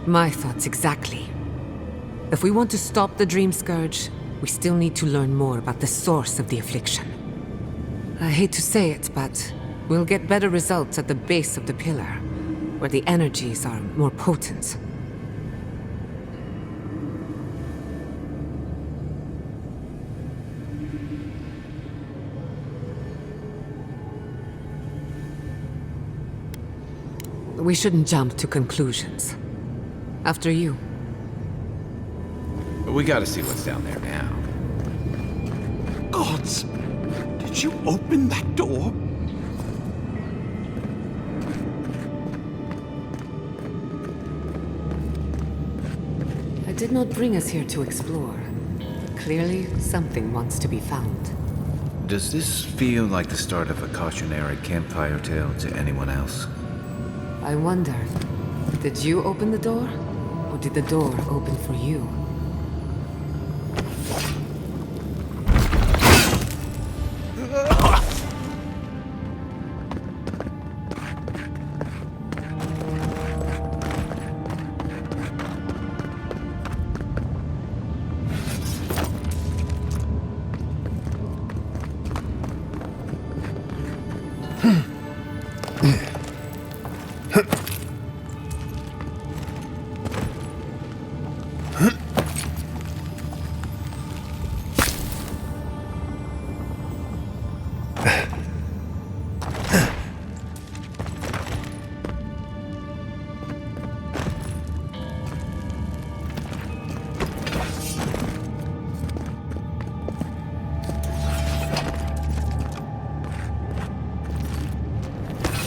My thoughts exactly. If we want to stop the Dreamscourge, we still need to learn more about the source of the affliction. I hate to say it, but we'll get better results at the base of the pillar, where the energies are more potent. We shouldn't jump to conclusions. After you. We gotta see what's down there now. Gods! Did you open that door? I did not bring us here to explore. Clearly, something wants to be found. Does this feel like the start of a cautionary campfire tale to anyone else? I wonder, did you open the door? Or did the door open for you?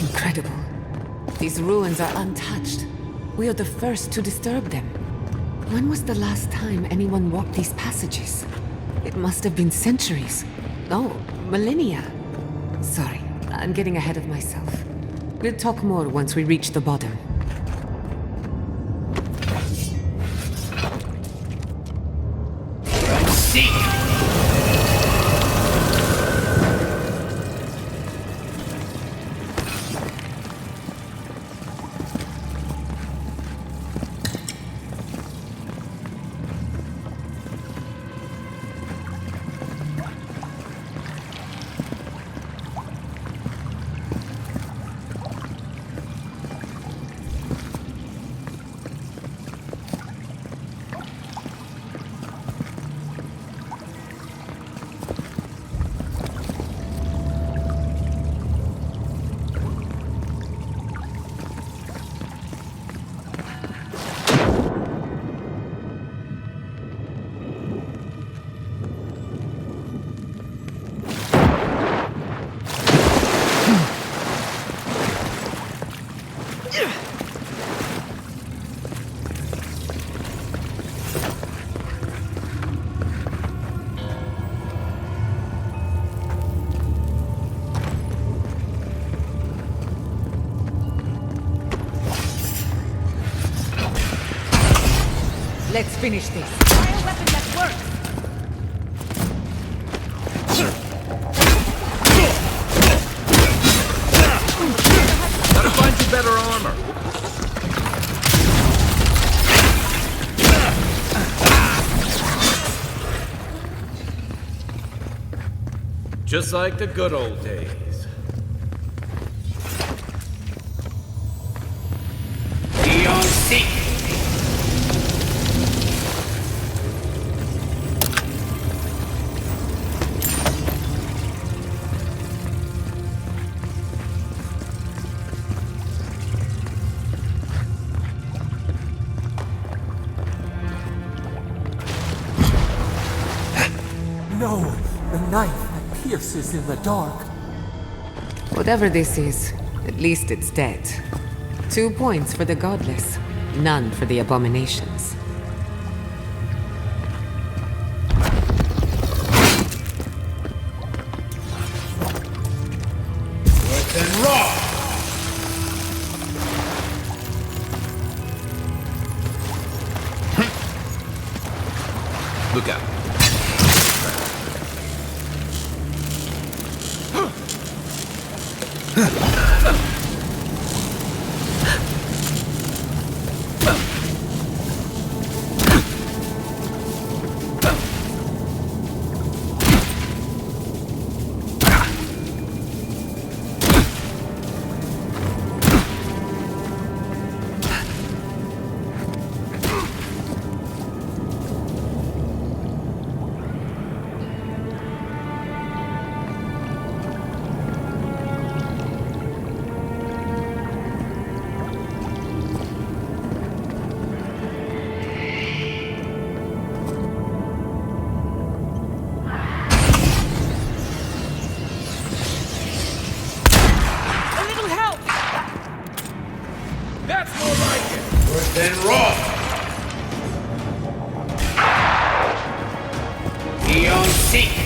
Incredible. These ruins are untouched. We are the first to disturb them. When was the last time anyone walked these passages? It must have been centuries. No, millennia. Sorry, I'm getting ahead of myself. We'll talk more once we reach the bottom. Let's finish this. Try a weapon that works. Gotta find you better armor. Just like the good old days. Be on seat. No, the knife that pierces in the dark. Whatever this is, at least it's dead. 2 points for the godless, none for the abominations. Worse than raw. Look out. That's more like it! Worse than raw. Be on seat.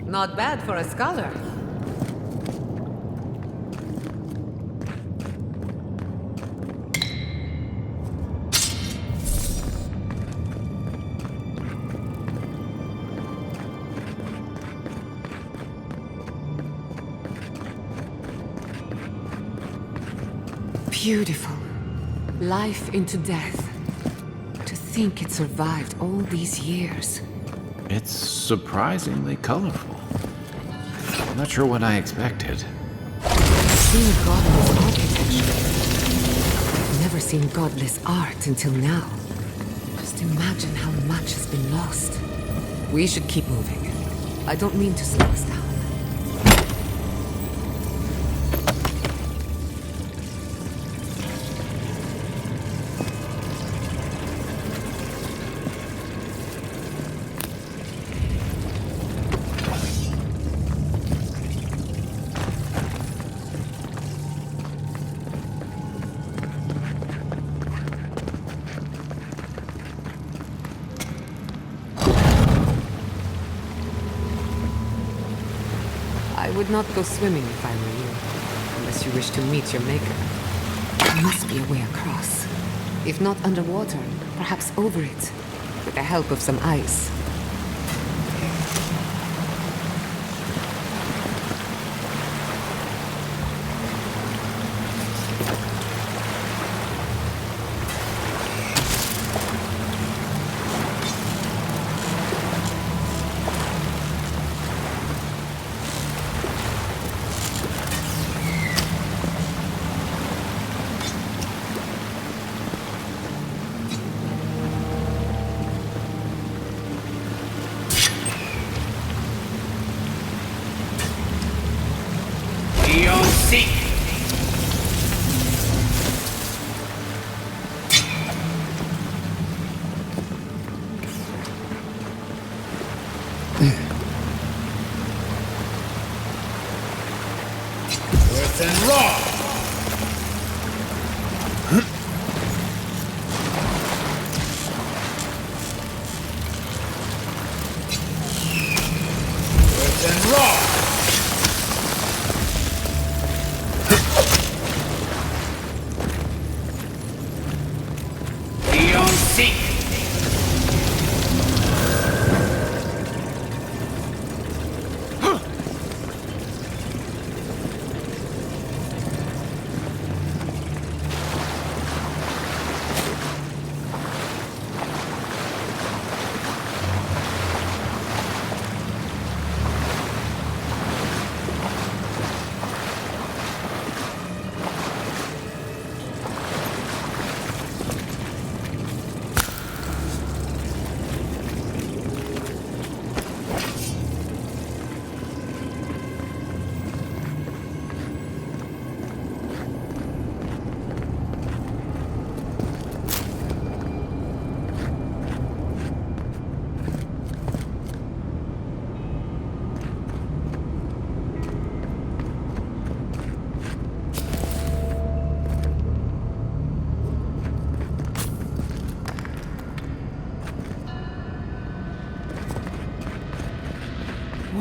Not bad for a scholar. Beautiful. Life into death. To think it survived all these years. It's surprisingly colorful. I'm not sure what I expected. I've seen godless architecture. I've never seen godless art until now. Just imagine how much has been lost. We should keep moving. I don't mean to slow us down. I would not go swimming if I were you, unless you wish to meet your maker. There must be a way across. If not underwater, perhaps over it, with the help of some ice.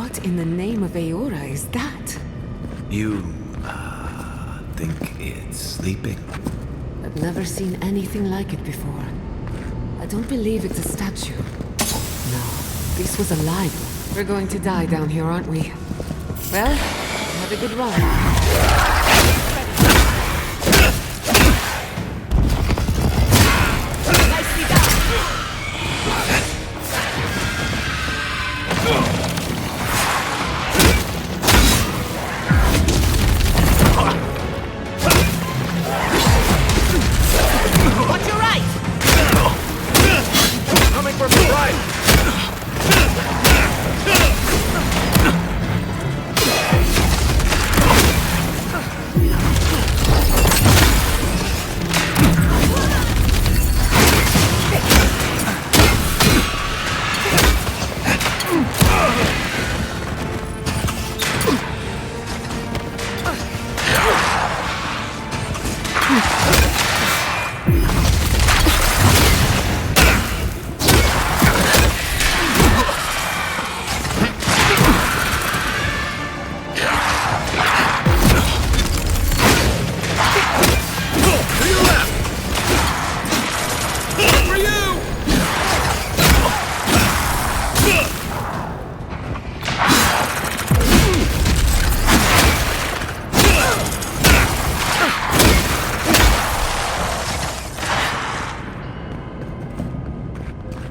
What in the name of Aora is that? You, think it's sleeping? I've never seen anything like it before. I don't believe it's a statue. No, this was alive. We're going to die down here, aren't we? Well, have a good run.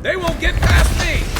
They won't get past me!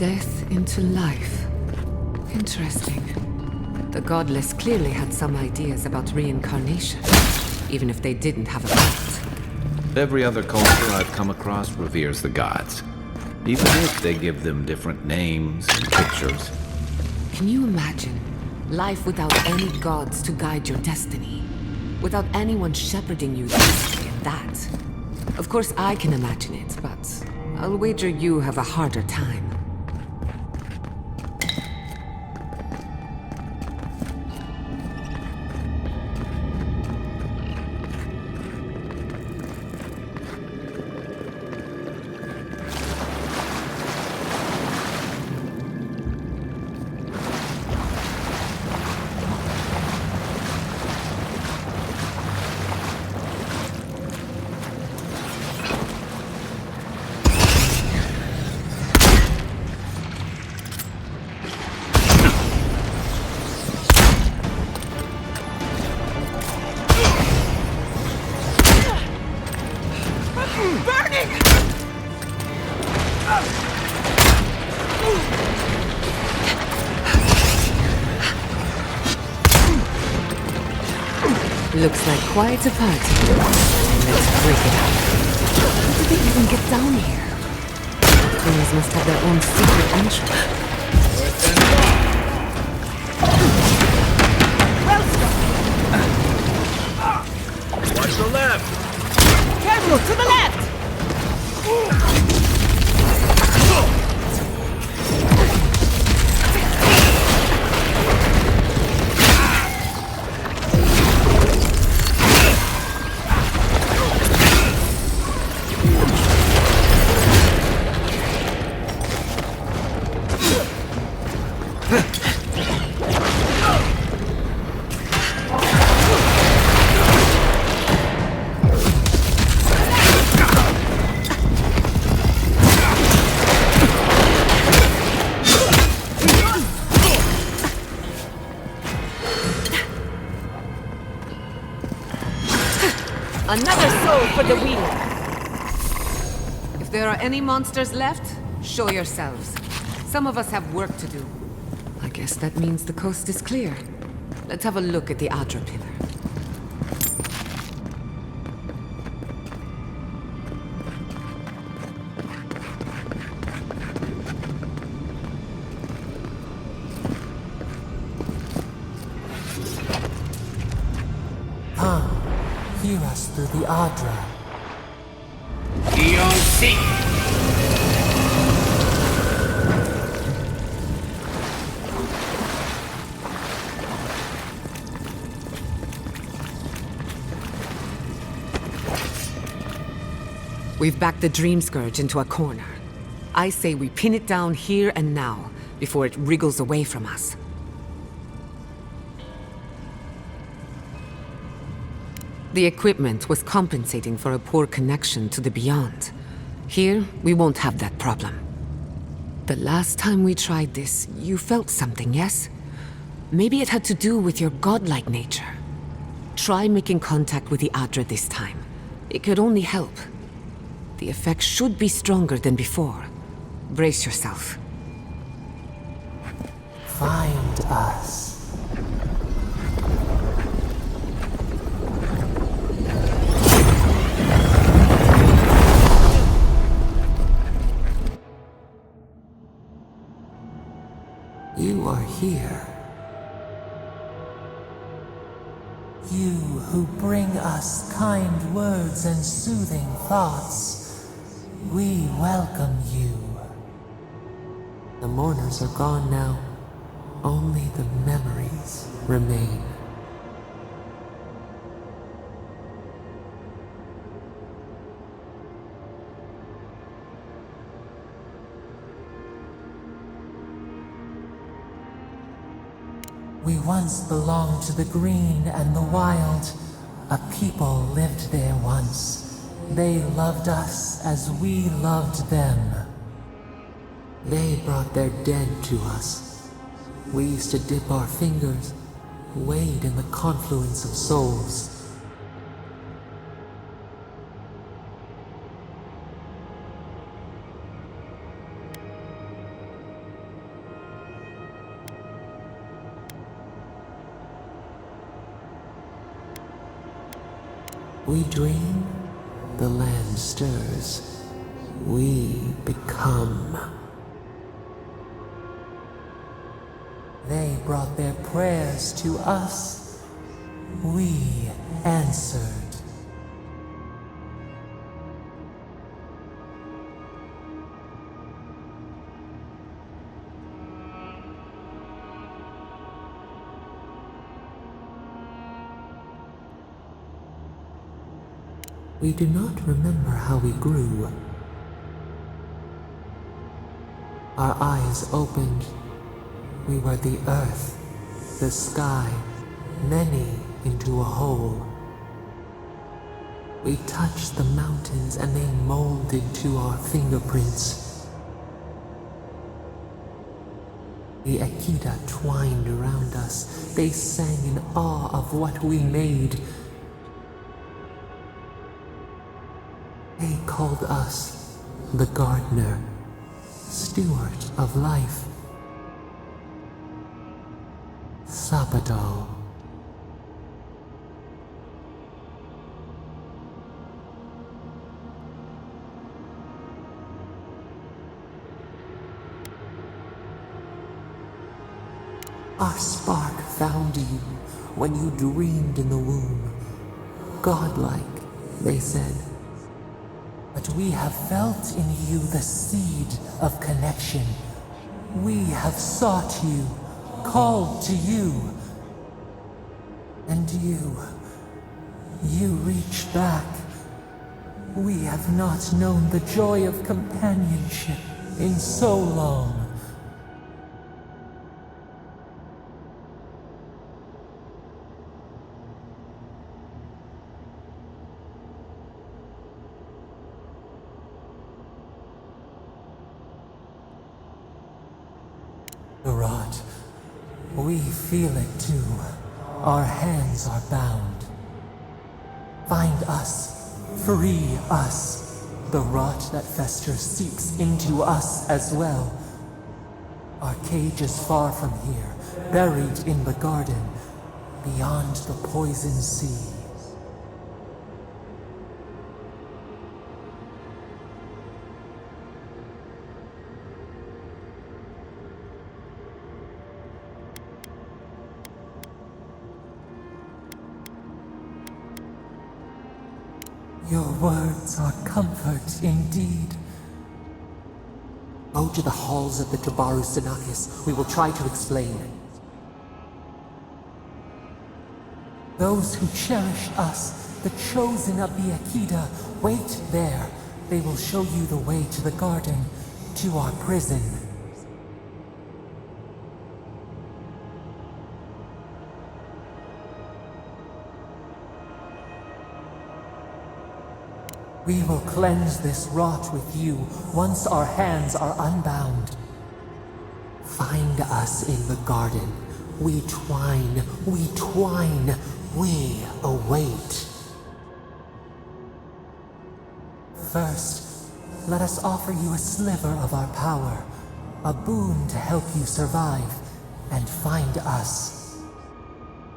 Death into life. Interesting. The godless clearly had some ideas about reincarnation, even if they didn't have a fact. Every other culture I've come across reveres the gods, even if they give them different names and pictures. Can you imagine life without any gods to guide your destiny? Without anyone shepherding you this way and that? Of course I can imagine it, but I'll wager you have a harder time. Looks like quite a party. Let's break it up. How did they even get down here? Things must have their own secret entrance. Watch the left! Careful, to the left! Another soul for the wheel! If there are any monsters left, show yourselves. Some of us have work to do. I guess that means the coast is clear. Let's have a look at the Adra pillar. Hear us through the Adra. We've backed the Dreamscourge into a corner. I say we pin it down here and now, before it wriggles away from us. The equipment was compensating for a poor connection to the beyond. Here, we won't have that problem. The last time we tried this, you felt something, yes? Maybe it had to do with your godlike nature. Try making contact with the Adra this time. It could only help. The effect should be stronger than before. Brace yourself. Find us. You are here. You who bring us kind words and soothing thoughts, we welcome you. The mourners are gone now. Only the memories remain. We once belonged to the green and the wild. A people lived there once. They loved us as we loved them. They brought their dead to us. We used to dip our fingers, wade in the confluence of souls. We dream, the land stirs. We become. They brought their prayers to us. We answered. We do not remember how we grew. Our eyes opened. We were the earth, the sky, many into a whole. We touched the mountains and they molded to our fingerprints. The Akita twined around us. They sang in awe of what we made. They called us the gardener, steward of life. Sabado. Our spark found you when you dreamed in the womb. Godlike, they said. But we have felt in you the seed of connection. We have sought you, called to you. And you reach back. We have not known the joy of companionship in so long. Rot, we feel it too. Our hands are bound. Find us, free us. The rot that festers seeps into us as well. Our cage is far from here, buried in the garden, beyond the poison sea. Your words are comfort indeed. Go to the halls of the Tabaru Sinakis. We will try to explain. Those who cherish us, the chosen of the Akita, wait there. They will show you the way to the garden, to our prison. We will cleanse this rot with you once our hands are unbound. Find us in the garden. We twine, we await. First, let us offer you a sliver of our power, a boon to help you survive and find us.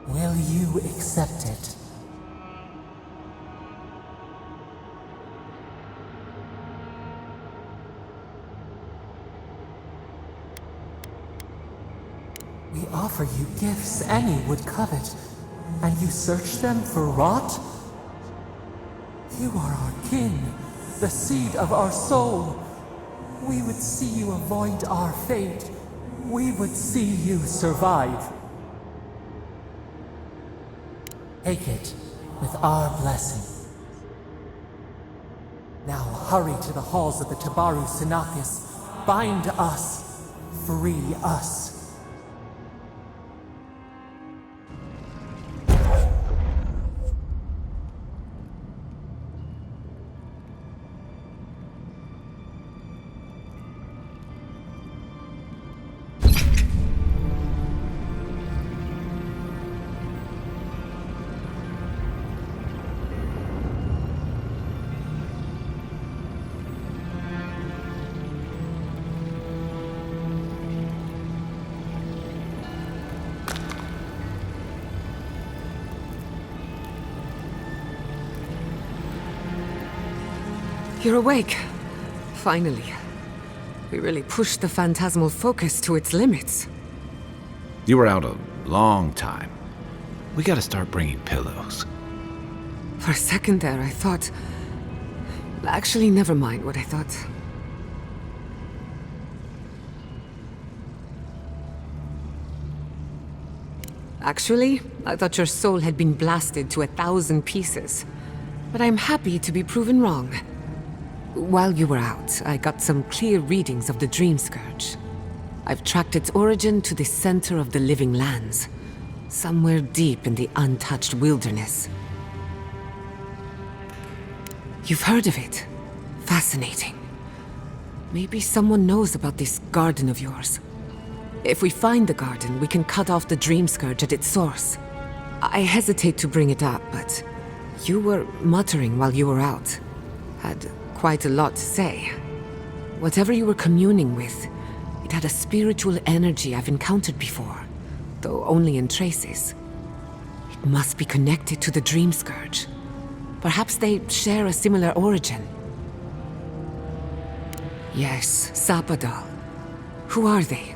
Will you accept it? We offer you gifts any would covet, and you search them for rot? You are our kin, the seed of our soul. We would see you avoid our fate. We would see you survive. Take it with our blessing. Now hurry to the halls of the Tabaru Sinakis. Bind us. Free us. You're awake. Finally. We really pushed the phantasmal focus to its limits. You were out a long time. We gotta start bringing pillows. For a second there, I thought... Actually, never mind what I thought. Actually, I thought your soul had been blasted to 1,000 pieces. But I'm happy to be proven wrong. While you were out, I got some clear readings of the Dreamscourge. I've tracked its origin to the center of the living lands. Somewhere deep in the untouched wilderness. You've heard of it. Fascinating. Maybe someone knows about this garden of yours. If we find the garden, we can cut off the Dreamscourge at its source. I hesitate to bring it up, but you were muttering while you were out. Had quite a lot to say. Whatever you were communing with, it had a spiritual energy I've encountered before, though only in traces. It must be connected to the Dreamscourge. Perhaps they share a similar origin. Yes, Sapadal. Who are they?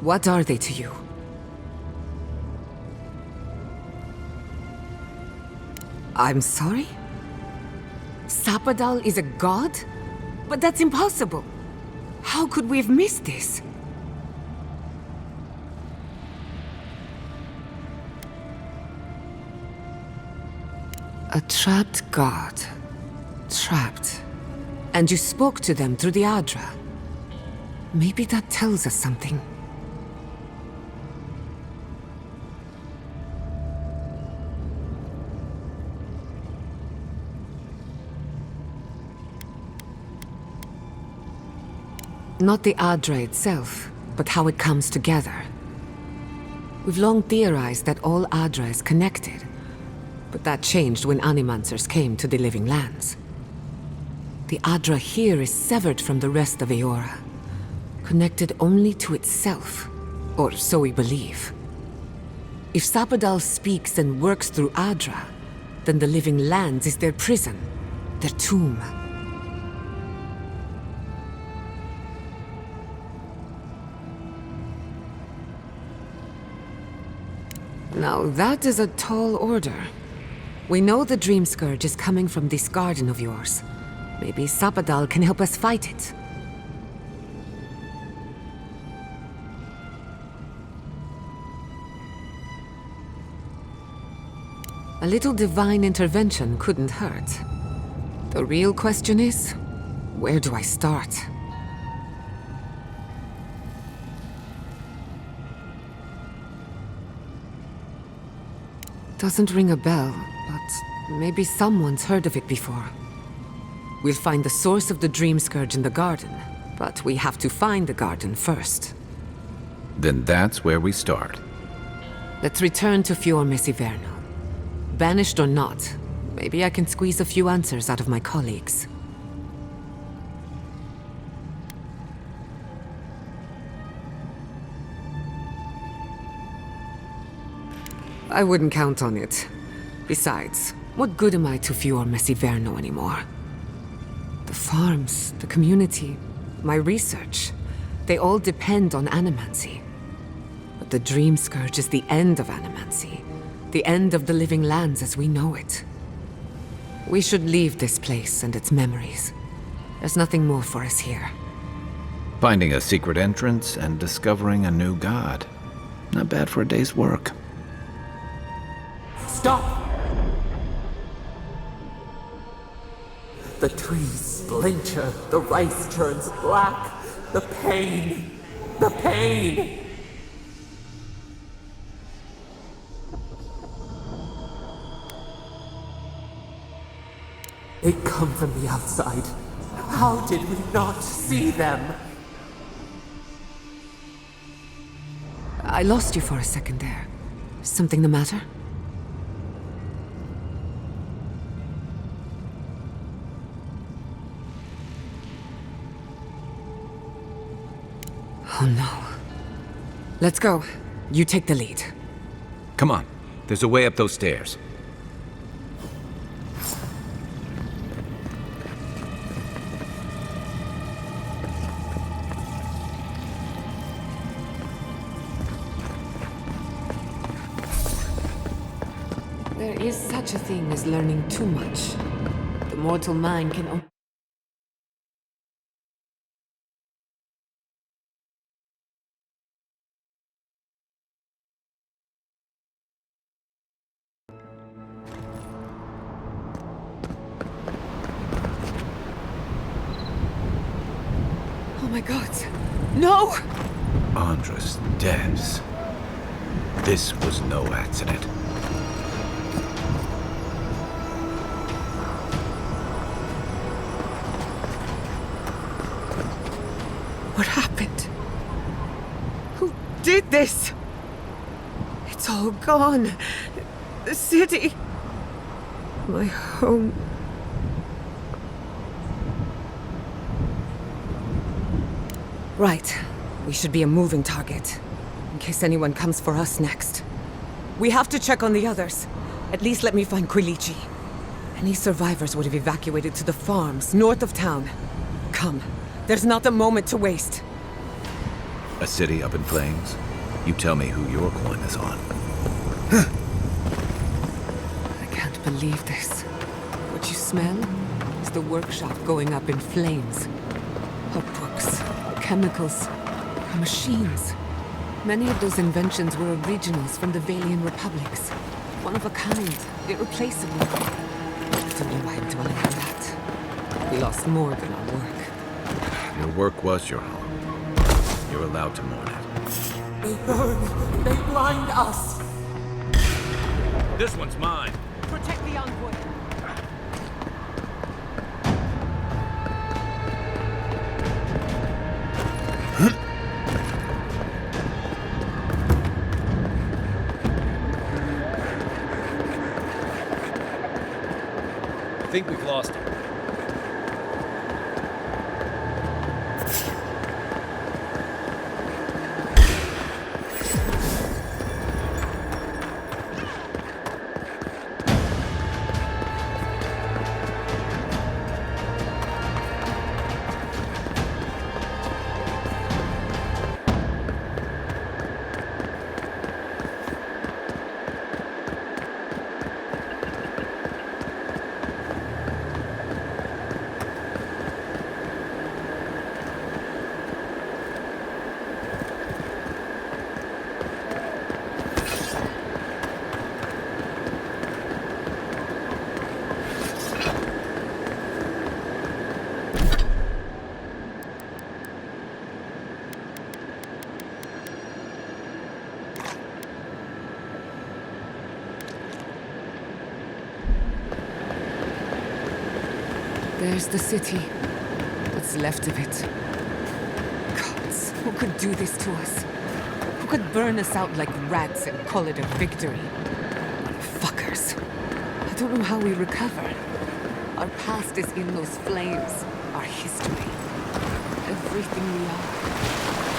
What are they to you? I'm sorry? Sapadal is a god? But that's impossible. How could we have missed this? A trapped god. Trapped. And you spoke to them through the Adra. Maybe that tells us something. Not the Adra itself, but how it comes together. We've long theorized that all Adra is connected, but that changed when Animancers came to the Living Lands. The Adra here is severed from the rest of Eora, connected only to itself, or so we believe. If Sapadal speaks and works through Adra, then the Living Lands is their prison, their tomb. Now that is a tall order. We know the Dreamscourge is coming from this garden of yours. Maybe Sapadal can help us fight it. A little divine intervention couldn't hurt. The real question is, where do I start? Doesn't ring a bell, but maybe someone's heard of it before. We'll find the source of the Dreamscourge in the garden, but we have to find the garden first. Then that's where we start. Let's return to Fior Mesiverno. Banished or not, maybe I can squeeze a few answers out of my colleagues. I wouldn't count on it. Besides, what good am I to Fior Mesiverno anymore? The farms, the community, my research, they all depend on animancy. But the Dreamscourge is the end of animancy, the end of the Living Lands as we know it. We should leave this place and its memories. There's nothing more for us here. Finding a secret entrance and discovering a new god. Not bad for a day's work. Stop! The trees splinter, the rice turns black. The pain! The pain! They come from the outside. How did we not see them? I lost you for a second there. Something the matter? Oh no. Let's go. You take the lead. Come on. There's a way up those stairs. There is such a thing as learning too much. The mortal mind can only... Oh my god. No! Andras' deaths. This was no accident. What happened? Who did this? It's all gone. The city. My home. Right. We should be a moving target. In case anyone comes for us next. We have to check on the others. At least let me find Quilici. Any survivors would have evacuated to the farms north of town. Come. There's not a moment to waste. A city up in flames? You tell me who your coin is on. I can't believe this. What you smell is the workshop going up in flames. Our books, our chemicals, our machines. Many of those inventions were originals from the Valian republics. One of a kind, irreplaceable. I don't know why I'm dwelling on that. We lost more than our work. Your work was your home. You're allowed to mourn it. They burn. They blind us. This one's mine. Protect the envoy. I think we've lost him. There's the city. What's left of it. Gods, who could do this to us? Who could burn us out like rats and call it a victory? Fuckers. I don't know how we recover. Our past is in those flames. Our history. Everything we are.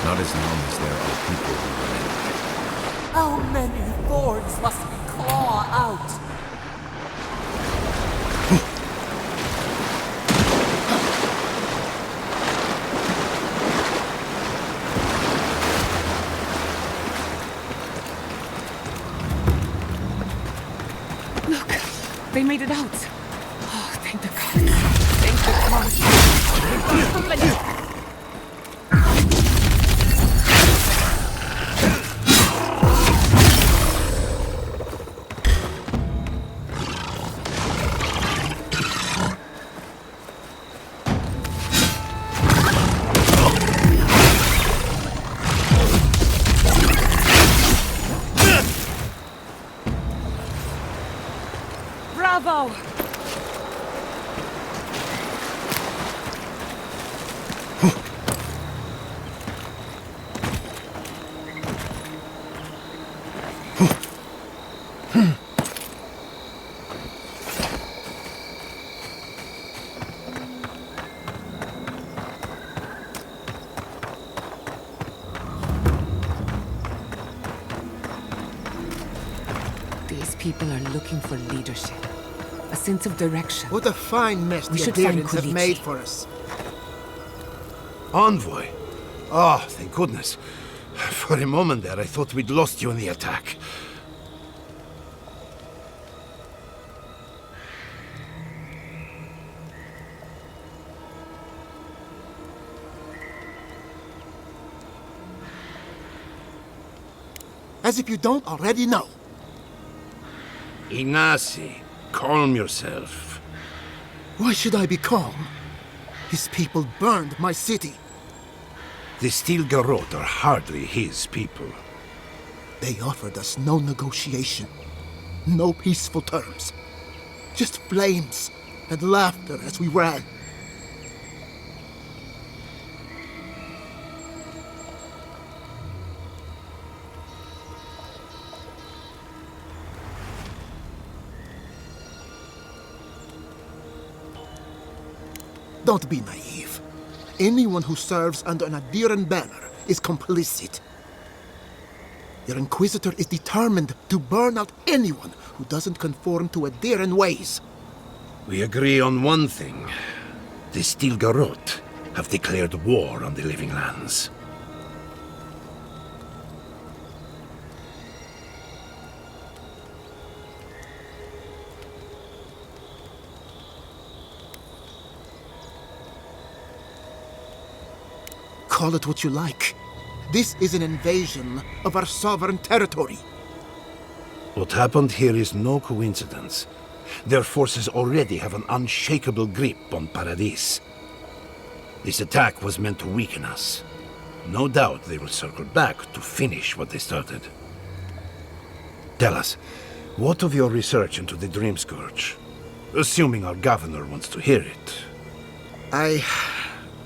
Not as long as there are people who remember. How many thorns must we claw out? They made it out. Oh, thank the gods. Thank the gods. Bravo! These people are looking for leadership. A sense of direction. What a fine mess We the should find Adirians have Quilici. made for us. Envoy? Oh, thank goodness. For a moment there, I thought we'd lost you in the attack. As if you don't already know. Ignacy, calm yourself. Why should I be calm? His people burned my city. The Steel Garrote are hardly his people. They offered us no negotiation, no peaceful terms. Just flames and laughter as we ran. Don't be naive. Anyone who serves under an Adiran banner is complicit. Your Inquisitor is determined to burn out anyone who doesn't conform to Adiran ways. We agree on one thing. The Steel Garrote have declared war on the Living Lands. Call it what you like. This is an invasion of our sovereign territory. What happened here is no coincidence. Their forces already have an unshakable grip on Paradis. This attack was meant to weaken us. No doubt they will circle back to finish what they started. Tell us, what of your research into the Dreamscourge? Assuming our governor wants to hear it.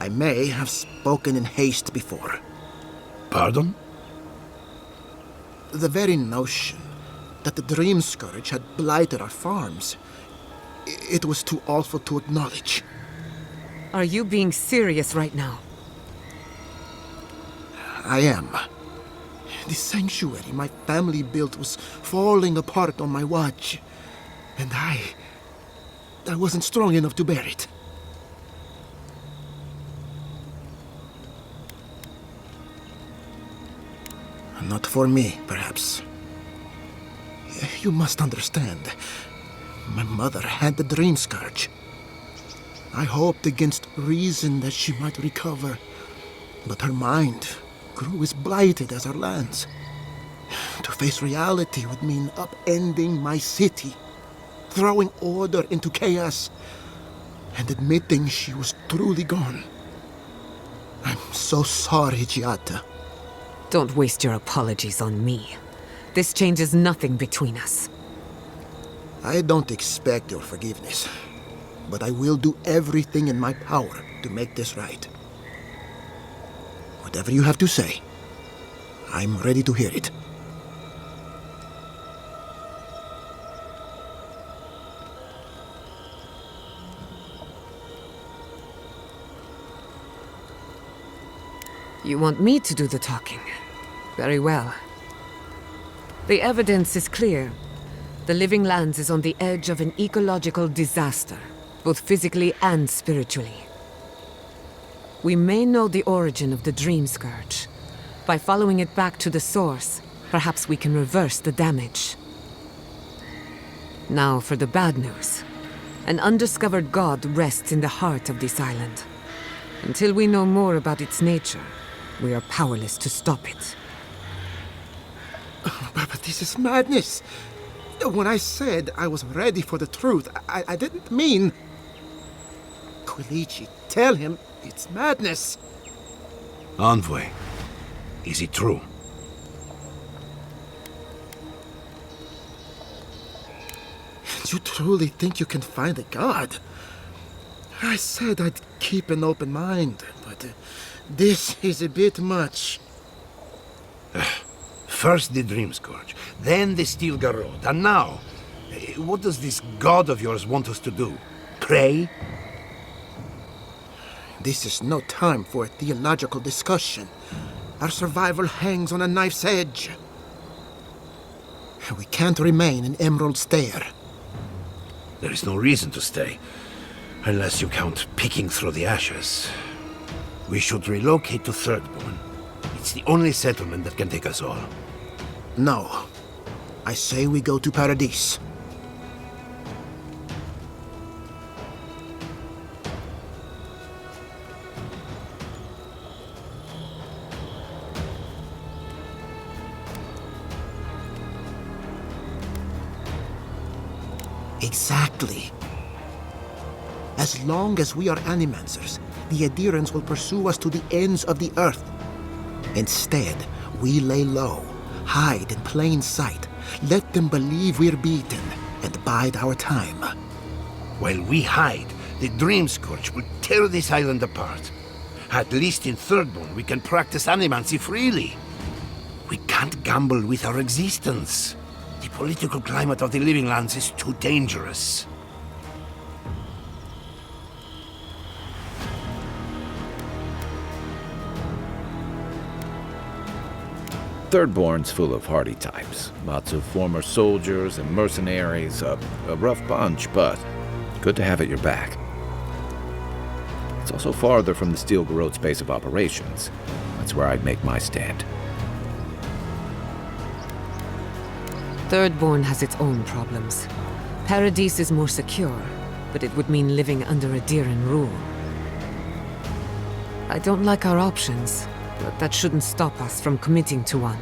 I may have spoken in haste before. Pardon? The very notion that the Dreamscourge had blighted our farms, it was too awful to acknowledge. Are you being serious right now? I am. The sanctuary my family built was falling apart on my watch, and I wasn't strong enough to bear it. Not for me, perhaps. You must understand. My mother had the Dreamscourge. I hoped against reason that she might recover, but her mind grew as blighted as our lands. To face reality would mean upending my city, throwing order into chaos, and admitting she was truly gone. I'm so sorry, Giatta. Don't waste your apologies on me. This changes nothing between us. I don't expect your forgiveness, but I will do everything in my power to make this right. Whatever you have to say, I'm ready to hear it. You want me to do the talking? Very well. The evidence is clear. The Living Lands is on the edge of an ecological disaster, both physically and spiritually. We may know the origin of the Dreamscourge. By following it back to the source, perhaps we can reverse the damage. Now for the bad news. An undiscovered god rests in the heart of this island. Until we know more about its nature, we are powerless to stop it. But this is madness. When I said I was ready for the truth, I didn't mean... Quilici, tell him it's madness. Envoy, is it true? You truly think you can find a god? I said I'd keep an open mind, but this is a bit much. First the Dreamscourge, then the Steel Garrote, and now, what does this god of yours want us to do? Pray? This is no time for a theological discussion. Our survival hangs on a knife's edge. We can't remain in Emerald Stair. There is no reason to stay, unless you count picking through the ashes. We should relocate to Thirdborn. It's the only settlement that can take us all. No. I say we go to Paradis. Exactly. As long as we are animancers, the adherents will pursue us to the ends of the earth. Instead, we lay low, hide in plain sight, let them believe we're beaten, and bide our time. While we hide, the Dreamscourge will tear this island apart. At least in Thirdborn, we can practice animancy freely. We can't gamble with our existence. The political climate of the Living Lands is too dangerous. Thirdborn's full of hardy types. Lots of former soldiers and mercenaries. A rough bunch, but good to have at your back. It's also farther from the Steel Garrote's base of operations. That's where I'd make my stand. Thirdborn has its own problems. Paradise is more secure, but it would mean living under Adiran rule. I don't like our options, but that shouldn't stop us from committing to one.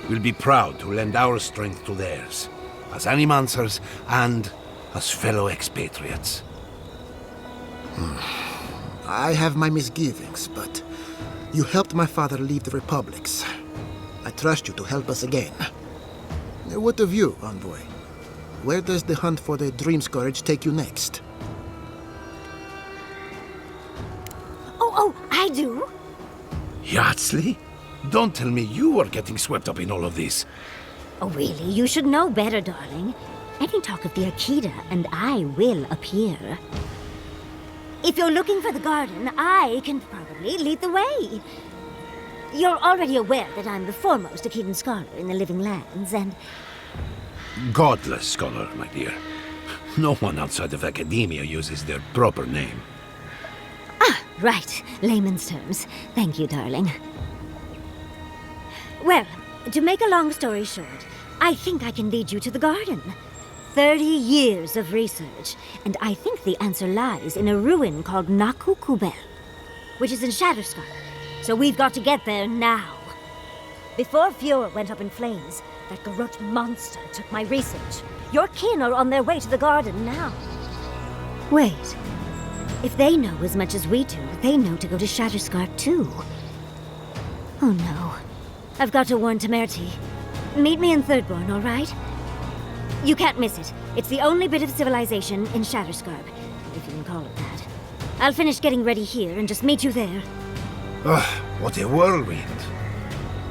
We'll be proud to lend our strength to theirs, as animancers and as fellow expatriates. I have my misgivings, but you helped my father leave the republics. I trust you to help us again. What of you, envoy? Where does the hunt for the Dreamscourge take you next? Oh, I do. Yardsley? Don't tell me you are getting swept up in all of this. Oh, really? You should know better, darling. Any talk of the Akita, and I will appear. If you're looking for the garden, I can probably lead the way. You're already aware that I'm the foremost Akitan scholar in the Living Lands, and... Godless scholar, my dear. No one outside of academia uses their proper name. Ah, right. Layman's terms. Thank you, darling. Well, to make a long story short, I think I can lead you to the garden. 30 years of research, and I think the answer lies in a ruin called Nakukubel, which is in Shatterscarp. So we've got to get there now. Before Fjord went up in flames, that Garrote monster took my research. Your kin are on their way to the garden now. Wait. If they know as much as we do, they know to go to Shatterscarp too. Oh no. I've got to warn Temerity. Meet me in Thirdborn, all right? You can't miss it. It's the only bit of civilization in Shatterscarp, if you can call it that. I'll finish getting ready here and just meet you there. Ugh, what a whirlwind.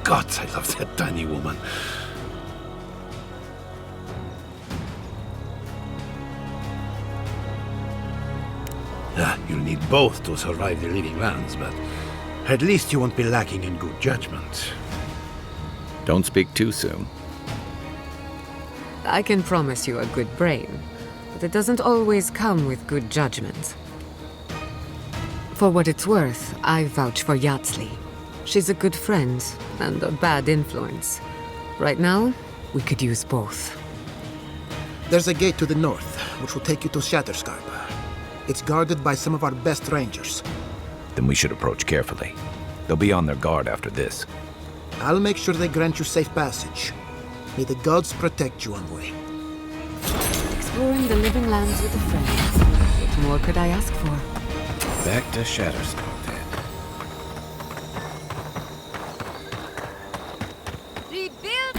Gods, I love that tiny woman. You'll need both to survive the Living Lands, but at least you won't be lacking in good judgment. Don't speak too soon. I can promise you a good brain, but it doesn't always come with good judgment. For what it's worth, I vouch for Yardsley. She's a good friend and a bad influence. Right now, we could use both. There's a gate to the north, which will take you to Shatterscarp. It's guarded by some of our best rangers. Then we should approach carefully. They'll be on their guard after this. I'll make sure they grant you safe passage. May the gods protect you, envoy. Exploring the Living Lands with a friend. What more could I ask for? Back to Shatterscarp, then. Rebuild!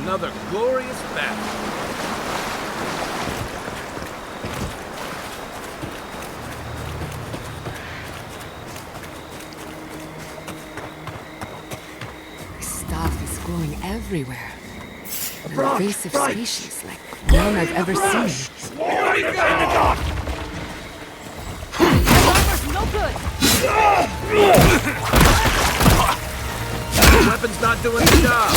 Another glorious battle. Stuff is growing everywhere. An invasive species like none I've ever seen. No good. The weapon's not doing the job.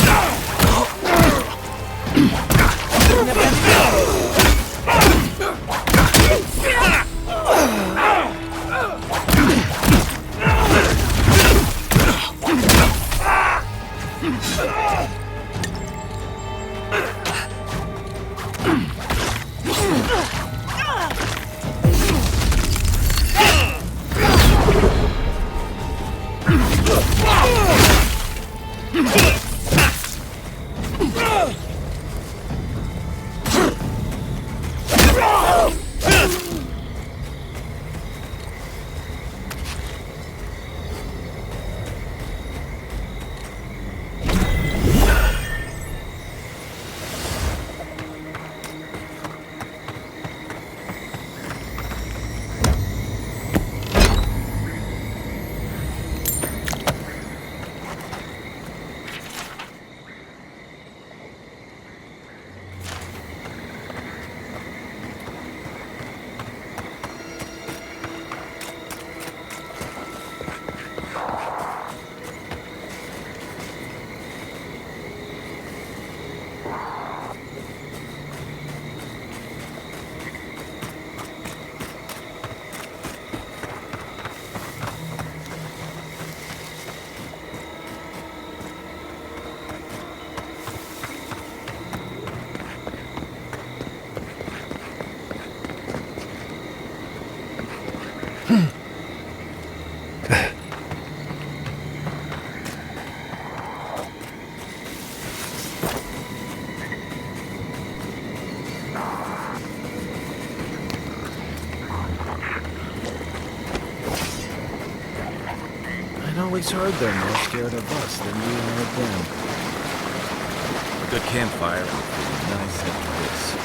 I'd always heard they're more scared of us than we are of them. A good campfire would be nice after this.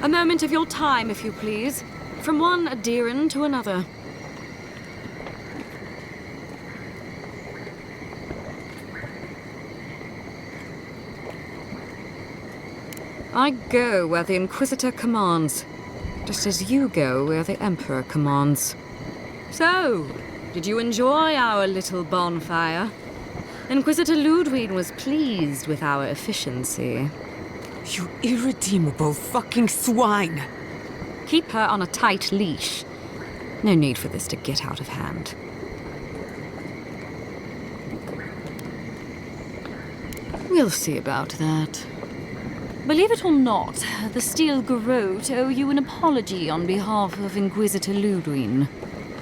A moment of your time, if you please. From one Adiran to another. I go where the Inquisitor commands, just as you go where the Emperor commands. So, did you enjoy our little bonfire? Inquisitor Ludwig was pleased with our efficiency. You irredeemable fucking swine! Keep her on a tight leash. No need for this to get out of hand. We'll see about that. Believe it or not, the Steel Garrote owe you an apology on behalf of Inquisitor Ludwig.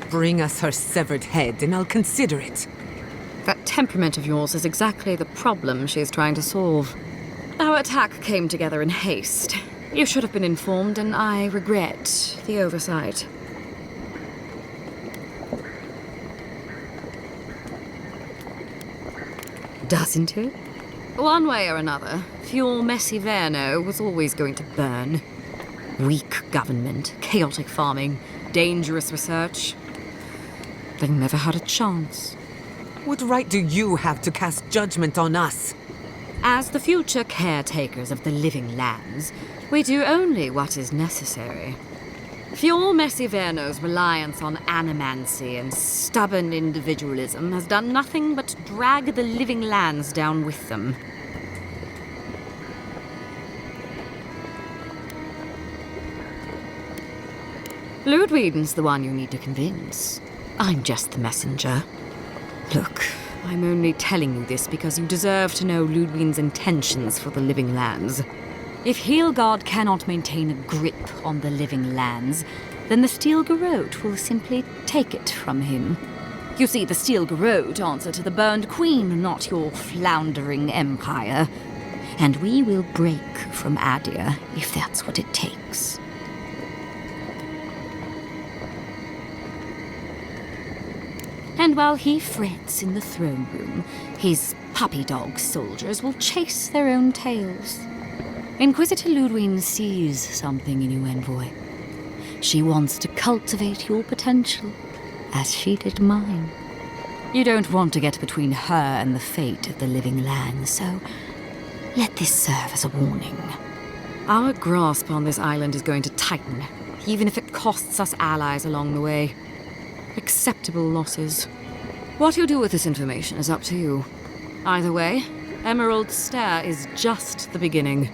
Bring us her severed head, and I'll consider it. That temperament of yours is exactly the problem she's trying to solve. Our attack came together in haste. You should have been informed, and I regret the oversight. Doesn't it? One way or another, Fuel Messiverno was always going to burn. Weak government, chaotic farming, dangerous research. They never had a chance. What right do you have to cast judgment on us? As the future caretakers of the living lands, we do only what is necessary. Fuel Messiverno's reliance on animancy and stubborn individualism has done nothing but drag the living lands down with them. Ludwig's the one you need to convince. I'm just the messenger. Look, I'm only telling you this because you deserve to know Ludwig's intentions for the living lands. If Heelgard cannot maintain a grip on the living lands, then the Steel Garrote will simply take it from him. You see, the Steel Garrote answer to the Burned Queen, not your floundering empire. And we will break from Adia if that's what it takes. And while he frets in the throne room, his puppy dog soldiers will chase their own tails. Inquisitor Ludwig sees something in you, Envoy. She wants to cultivate your potential, as she did mine. You don't want to get between her and the fate of the living land, so let this serve as a warning. Our grasp on this island is going to tighten, even if it costs us allies along the way. Acceptable losses. What you do with this information is up to you. Either way, Emerald Stair is just the beginning.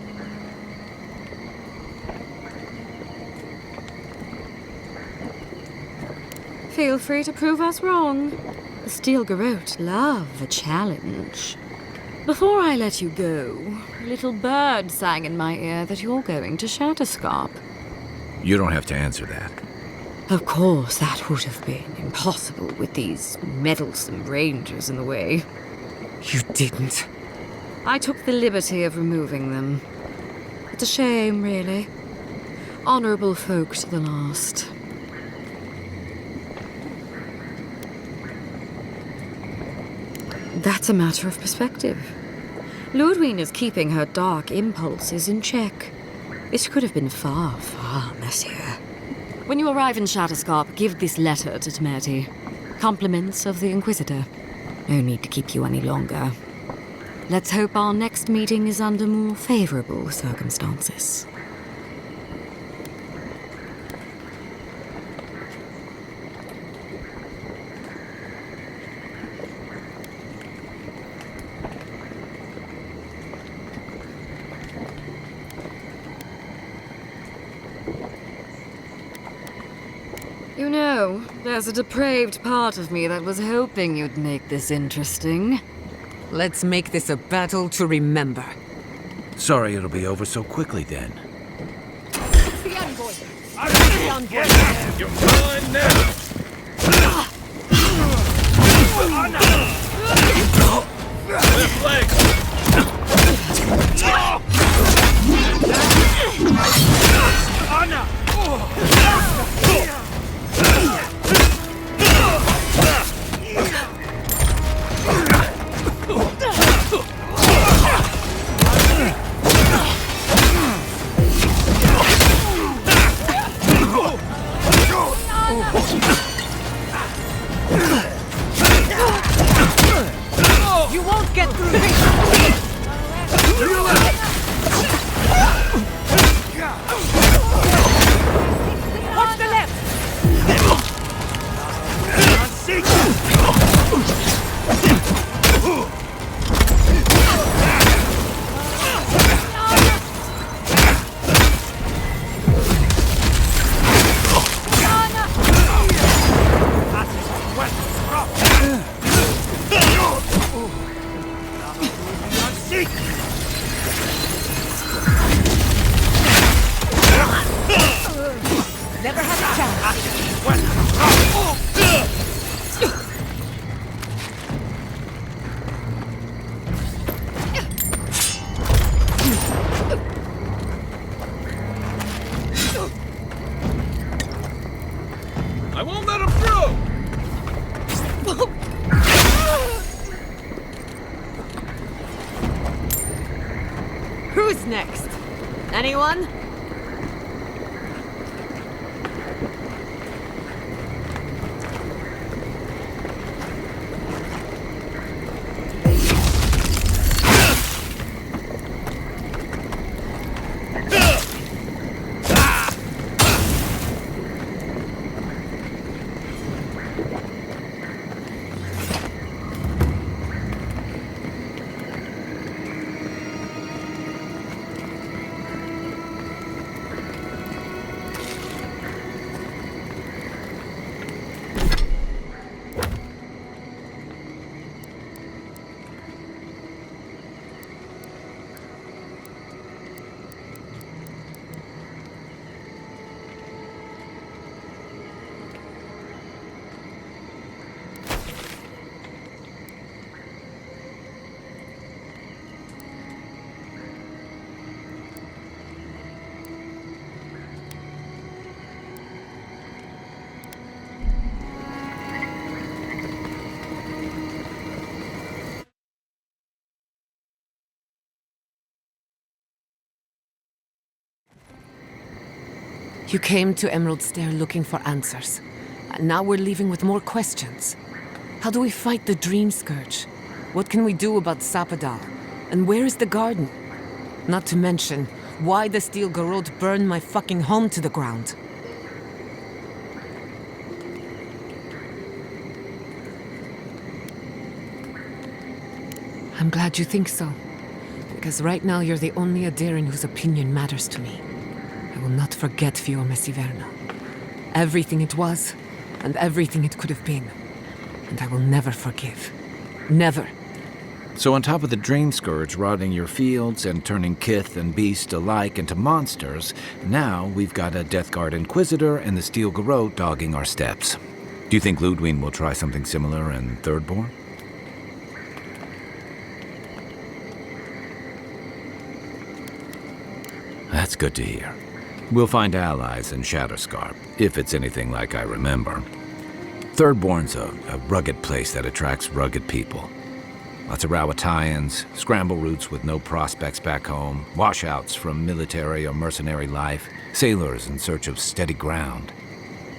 Feel free to prove us wrong. The Steel Garrote love a challenge. Before I let you go, a little bird sang in my ear that you're going to Shatterscarp. You don't have to answer that. Of course, that would have been impossible with these meddlesome rangers in the way. You didn't. I took the liberty of removing them. It's a shame, really. Honorable folk to the last. That's a matter of perspective. Ludwig is keeping her dark impulses in check. This could have been far, far messier. When you arrive in Shatterscarp, give this letter to Temerity. Compliments of the Inquisitor. No need to keep you any longer. Let's hope our next meeting is under more favorable circumstances. You know, there's a depraved part of me that was hoping you'd make this interesting. Let's make this a battle to remember. Sorry it'll be over so quickly then. It's the envoy! The envoy! You're mine now! Left leg! Anna! You won't get through this! Who's next? Anyone? You came to Emerald Stair looking for answers. And now we're leaving with more questions. How do we fight the Dreamscourge? What can we do about Sapadal? And where is the garden? Not to mention, why the Steel Garrote burned my fucking home to the ground. I'm glad you think so. Because right now you're the only Adairan whose opinion matters to me. I will not forget Fiume Siverna. Everything it was, and everything it could have been. And I will never forgive. Never. So on top of the Dreamscourge rotting your fields and turning kith and beast alike into monsters, now we've got a Deathguard Inquisitor and the Steel Garrote dogging our steps. Do you think Ludwig will try something similar in Thirdborn? That's good to hear. We'll find allies in Shatterscarp, if it's anything like I remember. Thirdborn's a rugged place that attracts rugged people. Lots of Rawatayans, scramble routes with no prospects back home, washouts from military or mercenary life, sailors in search of steady ground.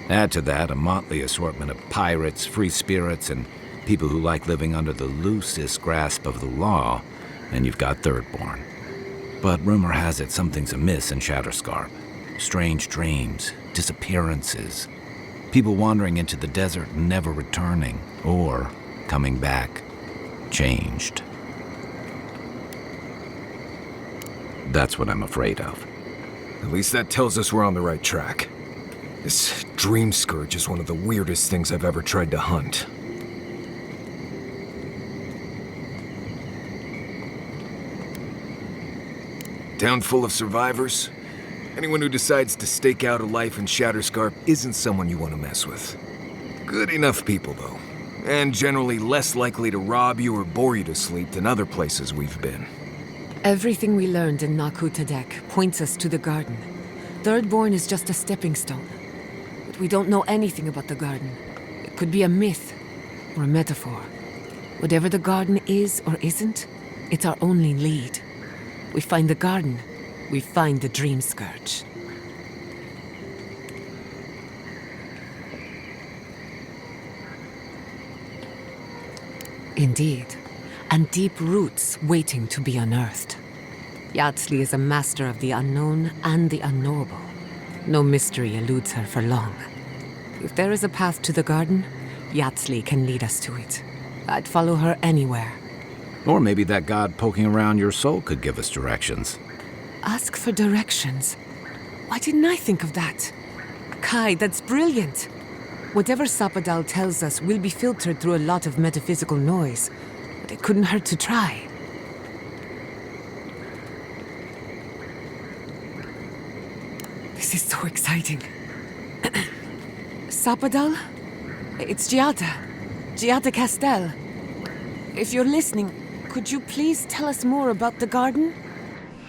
Add to that a motley assortment of pirates, free spirits, and people who like living under the loosest grasp of the law, and you've got Thirdborn. But rumor has it something's amiss in Shatterscarp. Strange dreams, disappearances, people wandering into the desert and never returning, or coming back, changed. That's what I'm afraid of. At least that tells us we're on the right track. This Dreamscourge is one of the weirdest things I've ever tried to hunt. Town full of survivors? Anyone who decides to stake out a life in Shatterscarp isn't someone you want to mess with. Good enough people, though. And generally less likely to rob you or bore you to sleep than other places we've been. Everything we learned in Naku Tadek points us to the garden. Thirdborn is just a stepping stone. But we don't know anything about the garden. It could be a myth or a metaphor. Whatever the garden is or isn't, it's our only lead. We find the garden, we find the Dreamscourge. Indeed, and deep roots waiting to be unearthed. Yatsley is a master of the unknown and the unknowable. No mystery eludes her for long. If there is a path to the garden, Yatsley can lead us to it. I'd follow her anywhere. Or maybe that god poking around your soul could give us directions. Ask for directions? Why didn't I think of that? Kai, that's brilliant. Whatever Sapadal tells us will be filtered through a lot of metaphysical noise, but it couldn't hurt to try. This is so exciting. Sapadal? It's Giatta. Giatta Castell. If you're listening, could you please tell us more about the garden?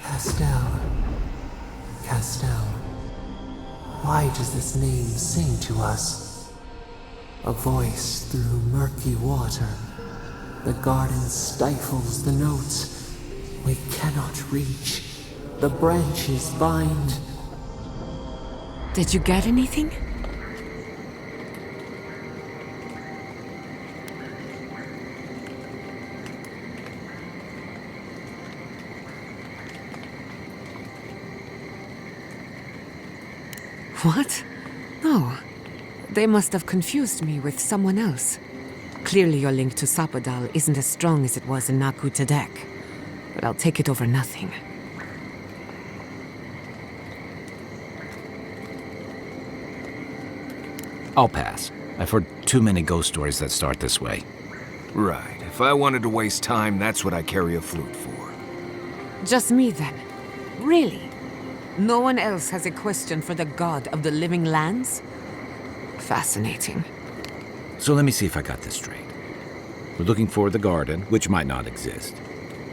Castell. Castell. Why does this name sing to us? A voice through murky water. The garden stifles the notes we cannot reach. the branches bind. Did you get anything? What? No. They must have confused me with someone else. Clearly your link to Sapadal isn't as strong as it was in Naku Tadek. But I'll take it over nothing. I'll pass. I've heard too many ghost stories that start this way. Right. If I wanted to waste time, that's what I carry a flute for. Just me then. Really? No one else has a question for the god of the living lands? Fascinating. So let me see if I got this straight. We're looking for the garden, which might not exist.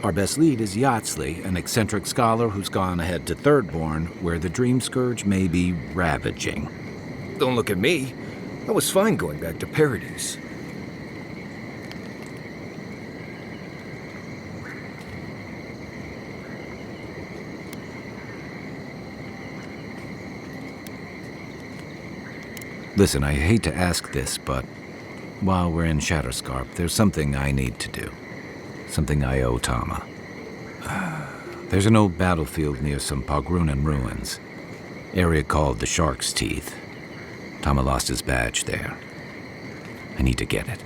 Our best lead is Yatsley, an eccentric scholar who's gone ahead to Thirdborn, where the Dreamscourge may be ravaging. Don't look at me. I was fine going back to Paradise. Listen, I hate to ask this, but while we're in Shatterscarp, there's something I need to do. Something I owe Tama. There's an old battlefield near some Pogrunan ruins. Area called the Shark's Teeth. Tama lost his badge there. I need to get it.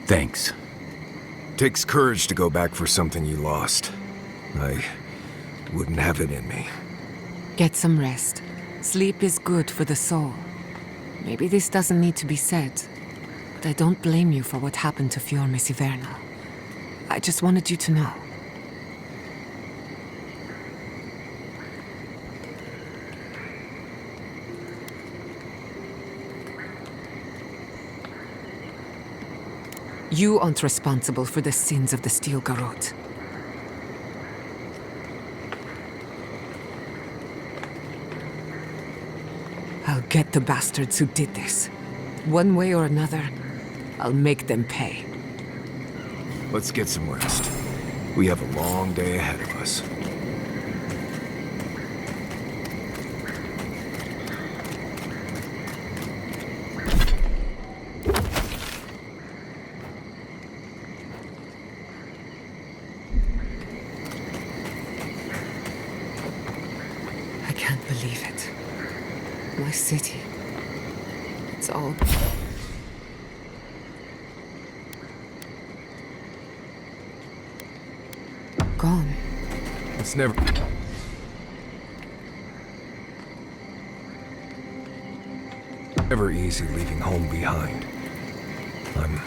Thanks. Takes courage to go back for something you lost. I wouldn't have it in me. Get some rest. Sleep is good for the soul. Maybe this doesn't need to be said, but I don't blame you for what happened to Fiorme Siverna. I just wanted you to know. You aren't responsible for the sins of the Steel Garrote. I'll get the bastards who did this. One way or another, I'll make them pay. Let's get some rest. We have a long day ahead of us. I can't believe it. My city. It's all... gone. It's never easy leaving home behind. I'm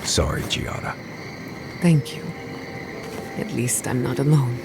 sorry, Giatta. Thank you. At least I'm not alone.